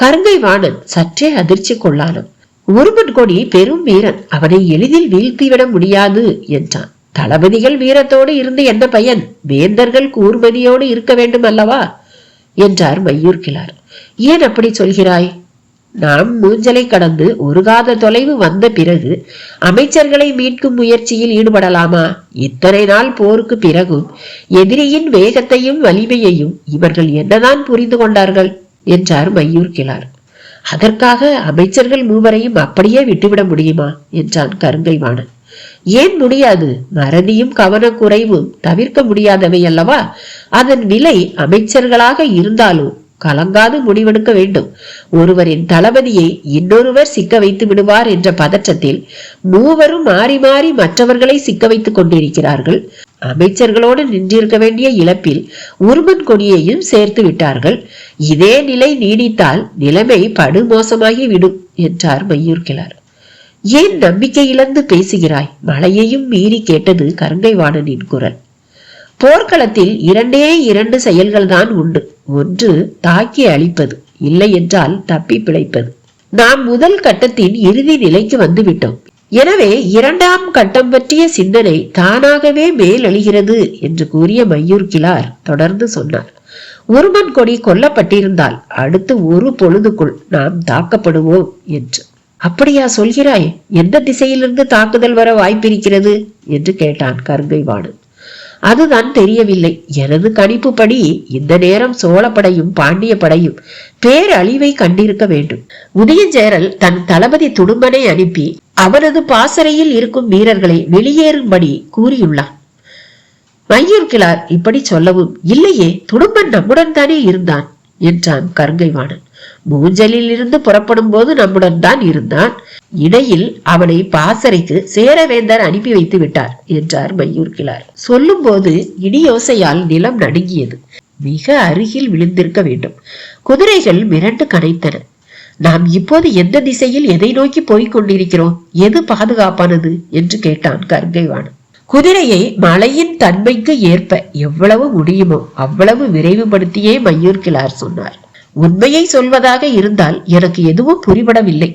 கருங்கை வாணன் சற்றே அதிர்ச்சி கொள்ளானான். உருமன் கொடி பெரும் வீரன், அவனை எளிதில் வீழ்த்திவிட முடியாது என்றான். தளபதிகள் வீரத்தோடு இருந்து என்ன பயன், வேந்தர்கள் கூர்மதியோடு இருக்க வேண்டும் அல்லவா என்றார் மையூர் கிழார். ஏன் அப்படி சொல்கிறாய்? நாம் மூஞ்சலை கடந்து ஒரு காத தொலைவு வந்த பிறகு அமைச்சர்களை மீட்கும் முயற்சியில் ஈடுபடலாமா? இத்தனை நாள் போருக்கு பிறகும் எதிரியின் வேகத்தையும் வலிமையையும் இவர்கள் என்னதான் புரிந்து கொண்டார்கள் என்றார் மையூர் கிழார். அதற்காக அமைச்சர்கள் மூவரையும் அப்படியே விட்டுவிட முடியுமா என்றான் கருங்கை வாணன். ஏன் முடியாது? மறதியும் கவனக்குறைவும் தவிர்க்க முடியாதவை அல்லவா. அதன் விலை அமைச்சர்களாக இருந்தாலும் கலங்காது முடிவெடுக்க வேண்டும். ஒருவரின் தளபதியை இன்னொருவர் சிக்க வைத்து விடுவார் என்ற பதற்றத்தில் மூவரும் மாறி மாறி மற்றவர்களை சிக்க வைத்துக் கொண்டிருக்கிறார்கள். அமைச்சர்களோடு நின்றிருக்க வேண்டிய இழப்பில் உருமன் கொடியையும் சேர்த்து விட்டார்கள். இதே நிலை நீடித்தால் நிலைமை படுமோசமாகி விடும் என்றார் மையூர் கிழார். ஏன் நம்பிக்கை இழந்து பேசுகிறாய்? மழையையும் மீறி கேட்டது கருங்கை வாணனின் குரல். போர்க்களத்தில் 2 செயல்கள் தான் உண்டு. ஒன்று தாக்கி அழிப்பது, இல்லை என்றால் தப்பி பிழைப்பது. நாம் முதல் கட்டத்தின் இறுதி நிலைக்கு வந்து விட்டோம். எனவே 2ஆம் கட்டம் பற்றிய சிந்தனை தானாகவே மேலெழுகிறது என்று கூறிய மையூர் கிழார் தொடர்ந்து சொன்னார். உருமன் கொடி கொல்லப்பட்டிருந்தால் அடுத்து ஒரு பொழுதுக்குள் நாம் தாக்கப்படுவோம் என்று. அப்படியா சொல்கிறாய்? எந்த திசையிலிருந்து தாக்குதல் வர வாய்ப்பிருக்கிறது என்று கேட்டான் கருங்கைவாணன். அதுதான் தெரியவில்லை. எனது கணிப்புப்படி இந்த நேரம் சோழப்படையும் பாண்டிய படையும் பேரழிவை கண்டிருக்க வேண்டும். உதயஞ்சேரல் தன் தளபதி துடும்பனை அனுப்பி அவனது பாசறையில் இருக்கும் வீரர்களை வெளியேறும்படி கூறியுள்ளான். மையூர்கிழார் இப்படி சொல்லவும், இல்லையே, துடும்பன் நம்முடன் தானே இருந்தான் என்றான் கருங்கைவாணன். மூஞ்சலில் இருந்து புறப்படும் போது நம்முடன் தான் இருந்தான். இடையில் அவனை பாசறைக்கு சேரவேந்தர் அனுப்பி வைத்து விட்டார் என்றார் மையூர்கிழார். சொல்லும் போது இடியோசையால் நிலம் நடுங்கியது. மிக அருகில் விழுந்திருக்க வேண்டும். குதிரைகள் மிரண்டு கனைத்தன. நாம் இப்போது எந்த திசையில் எதை நோக்கி போய்க் கொண்டிருக்கிறோம்? எது பாதுகாப்பானது என்று கேட்டான் கருங்கைவாணன். குதிரையை மலையின் தன்மைக்கு ஏற்ப எவ்வளவு முடியுமோ அவ்வளவு விரைவுபடுத்தியே மையூர்கிழார் சொன்னார். உண்மையை சொல்வதாக இருந்தால் எனக்கு எதுவும் புரிபடவில்லை.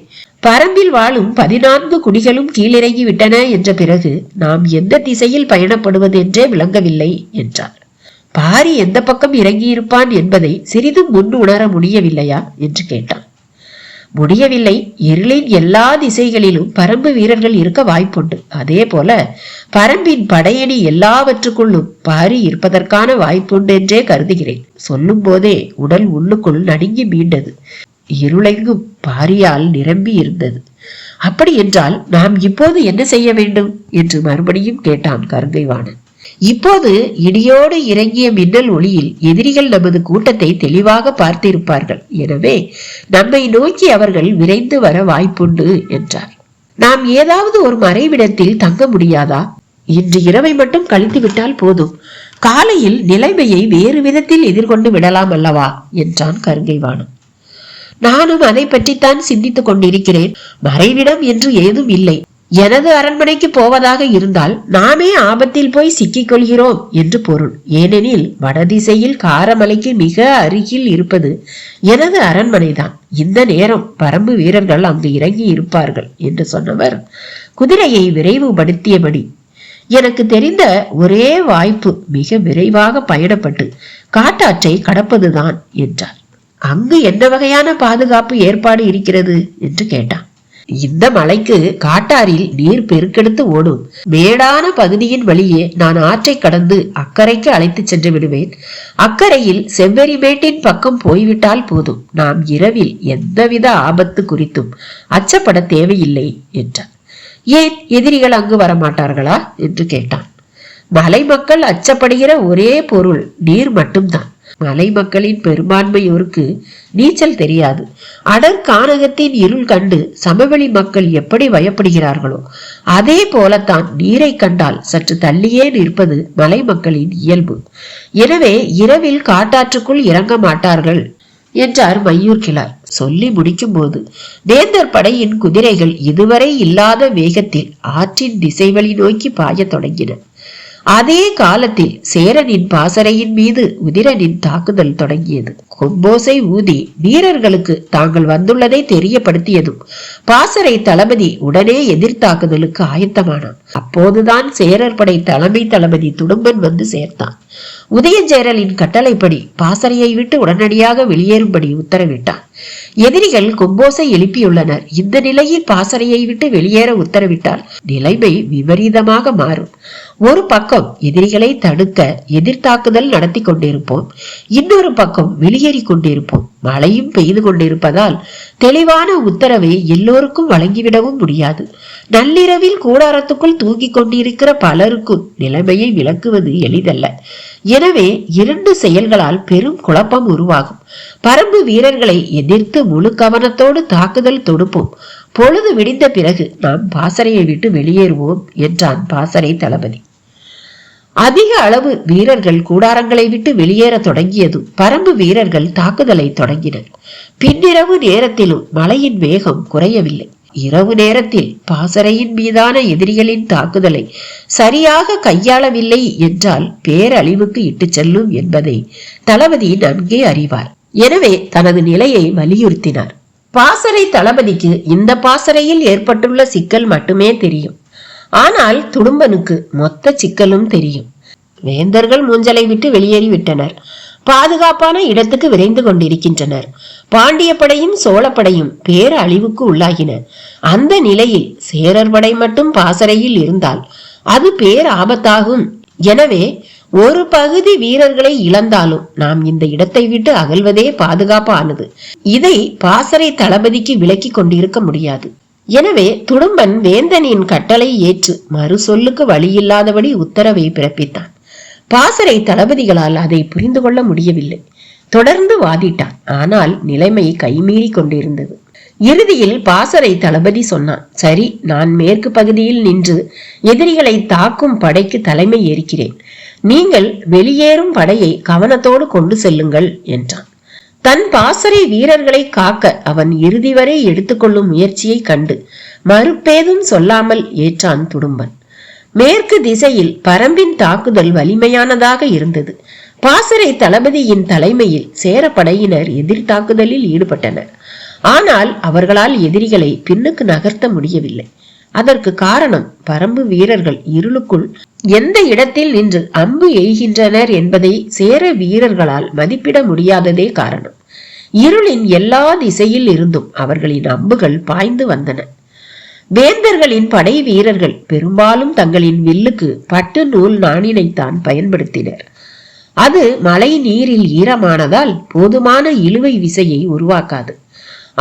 பரம்பில் வாழும் 14 குடிகளும் கீழிறங்கி விட்டன என்ற பிறகு நாம் எந்த திசையில் பயணப்படுவது என்றே விளங்கவில்லை என்றார். பாரி எந்த பக்கம் இறங்கியிருப்பான் என்பதை சிறிதும் முன் உணர முடியவில்லையா என்று கேட்டான். முடியவில்லை. இருளின் எல்லா திசைகளிலும் பரம்பு வீரர்கள் இருக்க வாய்ப்புண்டு. அதே போல பரம்பின் படையணி எல்லாவற்றுக்குள்ளும் பாரி இருப்பதற்கான வாய்ப்புண்டு என்றே கருதுகிறேன். சொல்லும் போதே உடல் உள்ளுக்குள் நடுங்கி மீண்டது. இருளெங்கும் பாரியால் நிரம்பி இருந்தது. அப்படி என்றால் நாம் இப்போது என்ன செய்ய வேண்டும் என்று மறுபடியும் கேட்டான் கருங்கைவாணன். இப்போது இடியோடு இறங்கிய மின்னல் ஒளியில் எதிரிகள் நமது கூட்டத்தை தெளிவாக பார்த்திருப்பார்கள். எனவே நம்மை நோக்கி அவர்கள் விரைந்து வர வாய்ப்புண்டு என்றார். நாம் ஏதாவது ஒரு மறைவிடத்தில் தங்க முடியாதா? இன்று இரவை மட்டும் கழித்து விட்டால் போதும். காலையில் நிலைமையை வேறு விதத்தில் எதிர்கொண்டு விடலாம் அல்லவா என்றான் கருங்கைவாணன். நானும் அதை பற்றித்தான் சிந்தித்துக் கொண்டிருக்கிறேன். மறைவிடம் என்று ஏதும் இல்லை. எனது அரண்மனைக்கு போவதாக இருந்தால் நாமே ஆபத்தில் போய் சிக்கிக் கொள்கிறோம் என்று பொருள். ஏனெனில் வடதிசையில் காரமலைக்கு மிக அருகில் இருப்பது எனது அரண்மனைதான். இந்த நேரம் பரம்பு வீரர்கள் அங்கு இறங்கி இருப்பார்கள் என்று சொன்னவர் குதிரையை விரைவுபடுத்தியபடி, எனக்கு தெரிந்த ஒரே வாய்ப்பு மிக விரைவாக பயணப்பட்டு காட்டாற்றை கடப்பதுதான் என்றார். அங்கு என்ன வகையான பாதுகாப்பு ஏற்பாடு இருக்கிறது என்று கேட்டான். இந்த மலைக்கு காட்டாரில் நீர் பெருக்கெடுத்து ஓடும். மேடான பகுதியின் வழியே நான் ஆற்றை கடந்து அக்கறைக்கு அழைத்து சென்று விடுவேன். அக்கறையில் செவ்வரி மேட்டின் பக்கம் போய்விட்டால் போதும். நாம் இரவில் எந்தவித ஆபத்து குறித்தும் அச்சப்பட தேவையில்லை என்றார். ஏன் எதிரிகள் அங்கு வரமாட்டார்களா என்று கேட்டான். மலை மக்கள் அச்சப்படுகிற ஒரே பொருள் நீர் மட்டும்தான். மலை மக்களின் பெரும்பான்மையோருக்கு நீச்சல் தெரியாது. அடர் கானகத்தின் இருள் கண்டு சமவெளி மக்கள் எப்படி பயப்படுகிறார்களோ அதே போலத்தான் நீரை கண்டால் சற்று தள்ளியே நிற்பது மலை மக்களின் இயல்பு. எனவே இரவில் காட்டாற்றுக்குள் இறங்க மாட்டார்கள் என்றார் மையூர்கிழார். சொல்லி முடிக்கும் போது வேந்தர் படையின் குதிரைகள் இதுவரை இல்லாத வேகத்தில் ஆற்றின் திசைவழி நோக்கி பாயத் தொடங்கின. அதே காலத்தில் சேரனின் பாசறையின் மீது உதிரனின் தாக்குதல் தொடங்கியது. கொம்போசை ஊதி வீரர்களுக்கு தாங்கள் வந்துள்ளதை தெரியப்படுத்தியதும் பாசறை தளபதி உடனே எதிர்த்தாக்குதலுக்கு ஆயத்தமானான். அப்போதுதான் சேரர் படை தலைமை தளபதி துடும்பன் வந்து சேர்த்தான். உதயஞ்சேரலின் கட்டளைப்படி பாசறையை விட்டு உடனடியாக வெளியேறும்படி உத்தரவிட்டான். எதிரிகள் கொம்போசை எழுப்பியுள்ளனர். இந்த நிலையில் பாசறையை விட்டு வெளியேற உத்தரவிட்டால் நிலைமை விபரீதமாக மாறும். ஒரு பக்கம் எதிரிகளை தடுக்க எதிர்த்தாக்குதல் நடத்தி கொண்டிருப்போம், இன்னொரு பக்கம் வெளியேறி கொண்டிருப்போம். மழையும் பெய்து கொண்டிருப்பதால் தெளிவான உத்தரவை எல்லோருக்கும் வழங்கிவிடவும் முடியாது. நள்ளிரவில் கூடாரத்துக்குள் தூங்கிக் கொண்டிருக்கிற பலருக்கும் நிலைமையை விளக்குவது எளிதல்ல. எனவே 2 செயல்களால் பெரும் குழப்பம் உருவாகும். பரம்பு வீரர்களை எதிர்த்து முழு கவனத்தோடு தாக்குதல் தொடுப்போம். பொழுது விடிந்த பிறகு நாம் பாசறையை விட்டு வெளியேறுவோம் என்றான் பாசறை தளபதி. அதிக அளவு வீரர்கள் கூடாரங்களை விட்டு வெளியேற தொடங்கியதும் பரம்பு வீரர்கள் தாக்குதலை தொடங்கினர். பின்னிரவு நேரத்திலும் மழையின் வேகம் குறையவில்லை. இரவு நேரத்தில் பாசறையின் மீதான எதிரிகளின் தாக்குதலை சரியாக கையாளவில்லை என்றால் பேரழிவுக்கு இட்டு செல்லும் என்பதை தளபதி நன்கே அறிவார். எனவே தனது நிலையை வலியுறுத்தினார். பாசறை தளபதிக்கு இந்த பாசறையில் ஏற்பட்டுள்ள சிக்கல் மட்டுமே தெரியும். ஆனால் துடும்பனுக்கு மொத்த சிக்கலும் தெரியும். வேந்தர்கள் மூஞ்சலை விட்டு வெளியேறிவிட்டனர். பாதுகாப்பான இடத்துக்கு விரைந்து கொண்டிருக்கின்றனர். பாண்டிய படையும் சோழப்படையும் பேர அழிவுக்கு உள்ளாகின. அந்த நிலையில் சேரர் படை மட்டும் பாசறையில் இருந்தால் அது பேர் ஆபத்தாகும். எனவே ஒரு பகுதி வீரர்களை இழந்தாலும் நாம் இந்த இடத்தை விட்டு அகல்வதே பாதுகாப்பானது. இதை பாசறை தளபதிக்கு விலக்கி கொண்டிருக்க முடியாது. எனவே துடும்பன் வேந்தனின் கட்டளை ஏற்று மறு சொல்லுக்கு வழியில்லாதபடி உத்தரவை பிறப்பித்தான். பாசறை தளபதிகளால் அதை புரிந்து கொள்ள முடியவில்லை. தொடர்ந்து வாதிட்டான். ஆனால் நிலைமை கைமீறி கொண்டிருந்தது. இறுதியில் பாசறை தளபதி சொன்னான், சரி, நான் மேற்கு பகுதியில் நின்று எதிரிகளை தாக்கும் படைக்கு தலைமை ஏற்கிறேன். நீங்கள் வெளியேறும் படையை கவனத்தோடு கொண்டு செல்லுங்கள் என்றான். தன் பாசறை வீரர்களை காக்க அவன் இறுதி வரை எடுத்துக்கொள்ளும் முயற்சியை கண்டு மறுப்பேதும் சொல்லாமல் ஏற்றான் துடும்பன். மேற்கு திசையில் பரம்பின் தாக்குதல் வலிமையானதாக இருந்தது. பாசறை தளபதியின் தலைமையில் சேர படையினர் எதிர் தாக்குதலில் ஈடுபட்டனர். ஆனால் அவர்களால் எதிரிகளை பின்னுக்கு நகர்த்த முடியவில்லை. அதற்கு காரணம் பரம்பு வீரர்கள் இருளுக்குள் எந்த இடத்தில் நின்று அம்பு எய்கின்றனர் என்பதை சேர வீரர்களால் மதிப்பிட முடியாததே காரணம். இருளின் எல்லா திசையில் இருந்தும் அவர்களின் அம்புகள் பாய்ந்து வந்தன. வேந்தர்களின் படை வீரர்கள் பெரும்பாலும் தங்களின் வில்லுக்கு பட்டு நூல் நாணினைத்தான் பயன்படுத்தினர். அது மழை நீரில் ஈரமானதால் போதுமான இழுவை விசையை உருவாக்காது.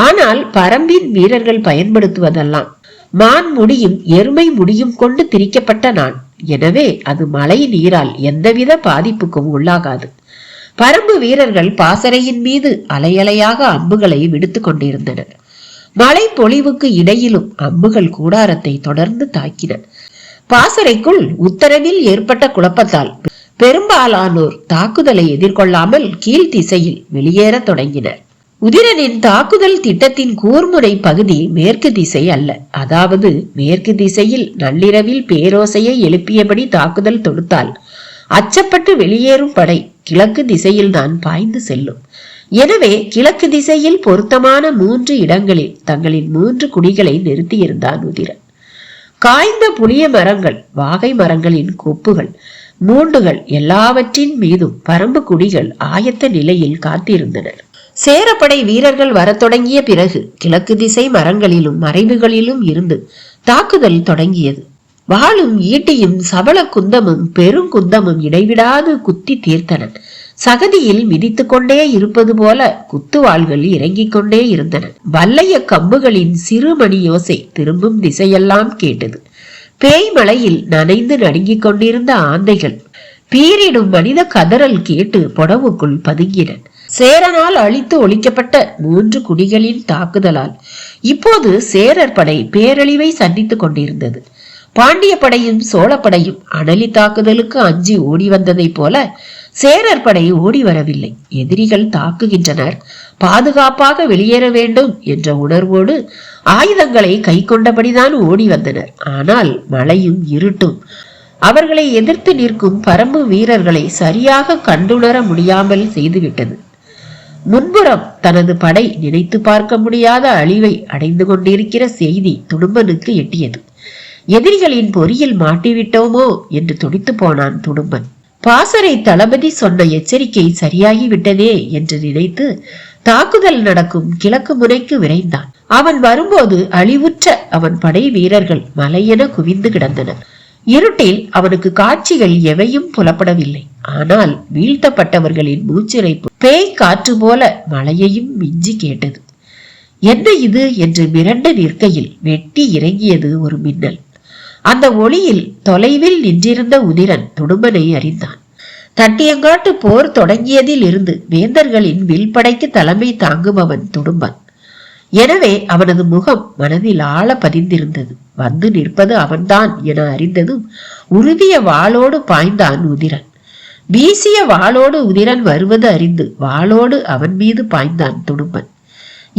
ஆனால் பரம்பின் வீரர்கள் பயன்படுத்துவதெல்லாம் மான் முடியும் எருமை முடியும் கொண்டு திரிக்கப்பட்ட நாள். எனவே அது மழை நீரால் எந்தவித பாதிப்புக்கும் உள்ளாகாது. பரம்பு வீரர்கள் பாசறையின் மீது அலையலையாக அம்புகளை விடுத்து கொண்டிருந்தனர். மழை பொழிவுக்கு இடையிலும் அம்புகள் கூடாரத்தை தொடர்ந்து தாக்கின. பாசறைக்குள் உத்தரவில் ஏற்பட்ட குழப்பத்தால் பெரும்பாலானோர் தாக்குதலை எதிர்கொள்ளாமல் கீழ் திசையில் வெளியேற தொடங்கினர். உதிரனின் தாக்குதல் திட்டத்தின் கூர்முனை பகுதி மேற்கு திசை அல்ல. அதாவது மேற்கு திசையில் நள்ளிரவில் பேரோசையை எழுப்பியபடி தாக்குதல் தொடுத்தால் அச்சப்பட்டு வெளியேறும் படை கிழக்கு திசையில் தான் பாய்ந்து செல்லும். எனவே கிழக்கு திசையில் பொருத்தமான 3 இடங்களில் தங்களின் 3 குடிகளை நிறுத்தியிருந்தான் உதிரன். காய்ந்த புளிய மரங்கள், வாகை மரங்களின் கொப்புகள், மூண்டுகள் எல்லாவற்றின் மீதும் பரம்பு குடிகள் ஆயத்த நிலையில் காத்திருந்தனர். சேரப்படை வீரர்கள் வரத் தொடங்கிய பிறகு கிழக்கு திசை மரங்களிலும் மறைவுகளிலும் இருந்து தாக்குதல் தொடங்கியது. வாளும் ஈட்டியும் சபல குந்தமும் பெருங்குந்தமும் இடைவிடாது குத்தி தீர்த்தன. சகதியில் மிதித்து கொண்டே இருப்பது போல குத்துவாள்கள் இறங்கிக் கொண்டே இருந்தன. வல்லைய கம்புகளின் சிறுமணி யோசை திரும்பும் திசையெல்லாம் கேட்டது. பேய் மலையில் நனைந்து நடுங்கிக் கொண்டிருந்த ஆந்தைகள் பீரிடும் மனித கதறல் கேட்டு பொடவுக்குள் பதுங்கின. சேரனால் அழித்து ஒழிக்கப்பட்ட 3 குடிகளின் தாக்குதலால் இப்போது சேரர் படை பேரழிவை சந்தித்துக் கொண்டிருந்தது. பாண்டிய படையும் சோழப்படையும் அனலி தாக்குதலுக்கு அஞ்சி ஓடி வந்ததை போல சேரர் படை ஓடி வரவில்லை. எதிரிகள் தாக்குகின்றனர், பாதுகாப்பாக வெளியேற வேண்டும் என்ற உணர்வோடு ஆயுதங்களை கை கொண்டபடிதான் ஓடி வந்தனர். ஆனால் மழையும் இருட்டும் அவர்களை எதிர்த்து நிற்கும் பரம்பு வீரர்களை சரியாக கண்டுணர முடியாமல் செய்துவிட்டது. முன்புறம் தனது படை நினைத்து பார்க்க முடியாத அழிவை அடைந்து கொண்டிருக்கிற செய்தி துடும்பனுக்கு எட்டியது. எதிரிகளின் பொறியில் மாட்டிவிட்டோமோ என்று துடித்து போனான் துடும்பன். பாசறை தளபதி சொன்ன எச்சரிக்கை சரியாகி விட்டதே என்று நினைத்து தாக்குதல் நடக்கும் கிழக்கு முனைக்கு விரைந்தான். அவன் வரும்போது அழிவுற்ற அவன் படை வீரர்கள் மலையென குவிந்து கிடந்தனர். இருட்டில் அவனுக்கு காட்சிகள் எவையும் புலப்படவில்லை. ஆனால் வீழ்த்தப்பட்டவர்களின் மூச்சிறைப்பு பேய் காற்று போல மழையையும் மிஞ்சி கேட்டது. என்ன இது என்று மிரண்டு நிற்கையில் வெட்டி இறங்கியது ஒரு மின்னல். அந்த ஒளியில் தொலைவில் நின்றிருந்த உதிரன் துடும்பனை அறிந்தான். தட்டியங்காட்டு போர் தொடங்கியதில் இருந்து வேந்தர்களின் வில்படைக்கு தலைமை தாங்குபவன் துடும்பன். எனவே அவனது முகம் மனதில் ஆழ பதிந்திருந்தது. வந்து நிற்பது அவன்தான் என அறிந்ததும் உருவிய வாளோடு பாய்ந்தான் உதிரன். வீசிய வாளோடு உதிரன் வருவது அறிந்து வாளோடு அவன் மீது பாய்ந்தான் துடும்பன்.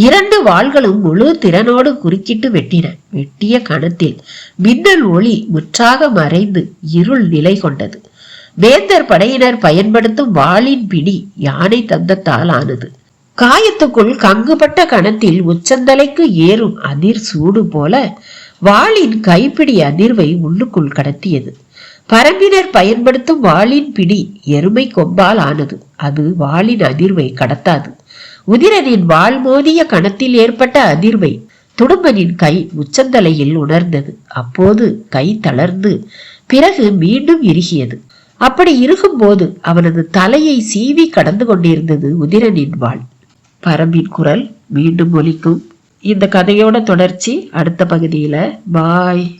2 வாள்களும் முழு திறனோடு குறுக்கிட்டு வெட்டின. வெட்டிய கணத்தில் மின்னல் ஒளி முற்றாக மறைந்து இருள் நிலை கொண்டது. வேந்தர் படையினர் பயன்படுத்தும் வாளின் பிடி யானை தந்தத்தால் ஆனது. காயத்துக்குள் கங்குபட்ட கணத்தில் உச்சந்தலைக்கு ஏறும் அதிர் சூடு போல வாளின் கைப்பிடி அதிர்வை உள்ளுக்குள் கடத்தியது. பரம்பினர் பயன்படுத்தும் வாளின் பிடி எருமை கொம்பால் ஆனது. அது வாளின் அதிர்வை கடத்தாது. உதிரனின் வாள் மோதிய கணத்தில் ஏற்பட்ட அதிர்வை துடும்பனின் கை உச்சந்தலையில் உணர்ந்தது. அப்போது கை தளர்ந்து பிறகு மீண்டும் இறுகியது. அப்படி இருக்கும்போது அவனது தலையை சீவி கடந்து கொண்டிருந்தது உதிரனின் வாள். பரம்பின் குரல் மீண்டும் ஒலிக்கும். இந்த கதையோட தொடர்ச்சி அடுத்த பகுதியில. பாய்.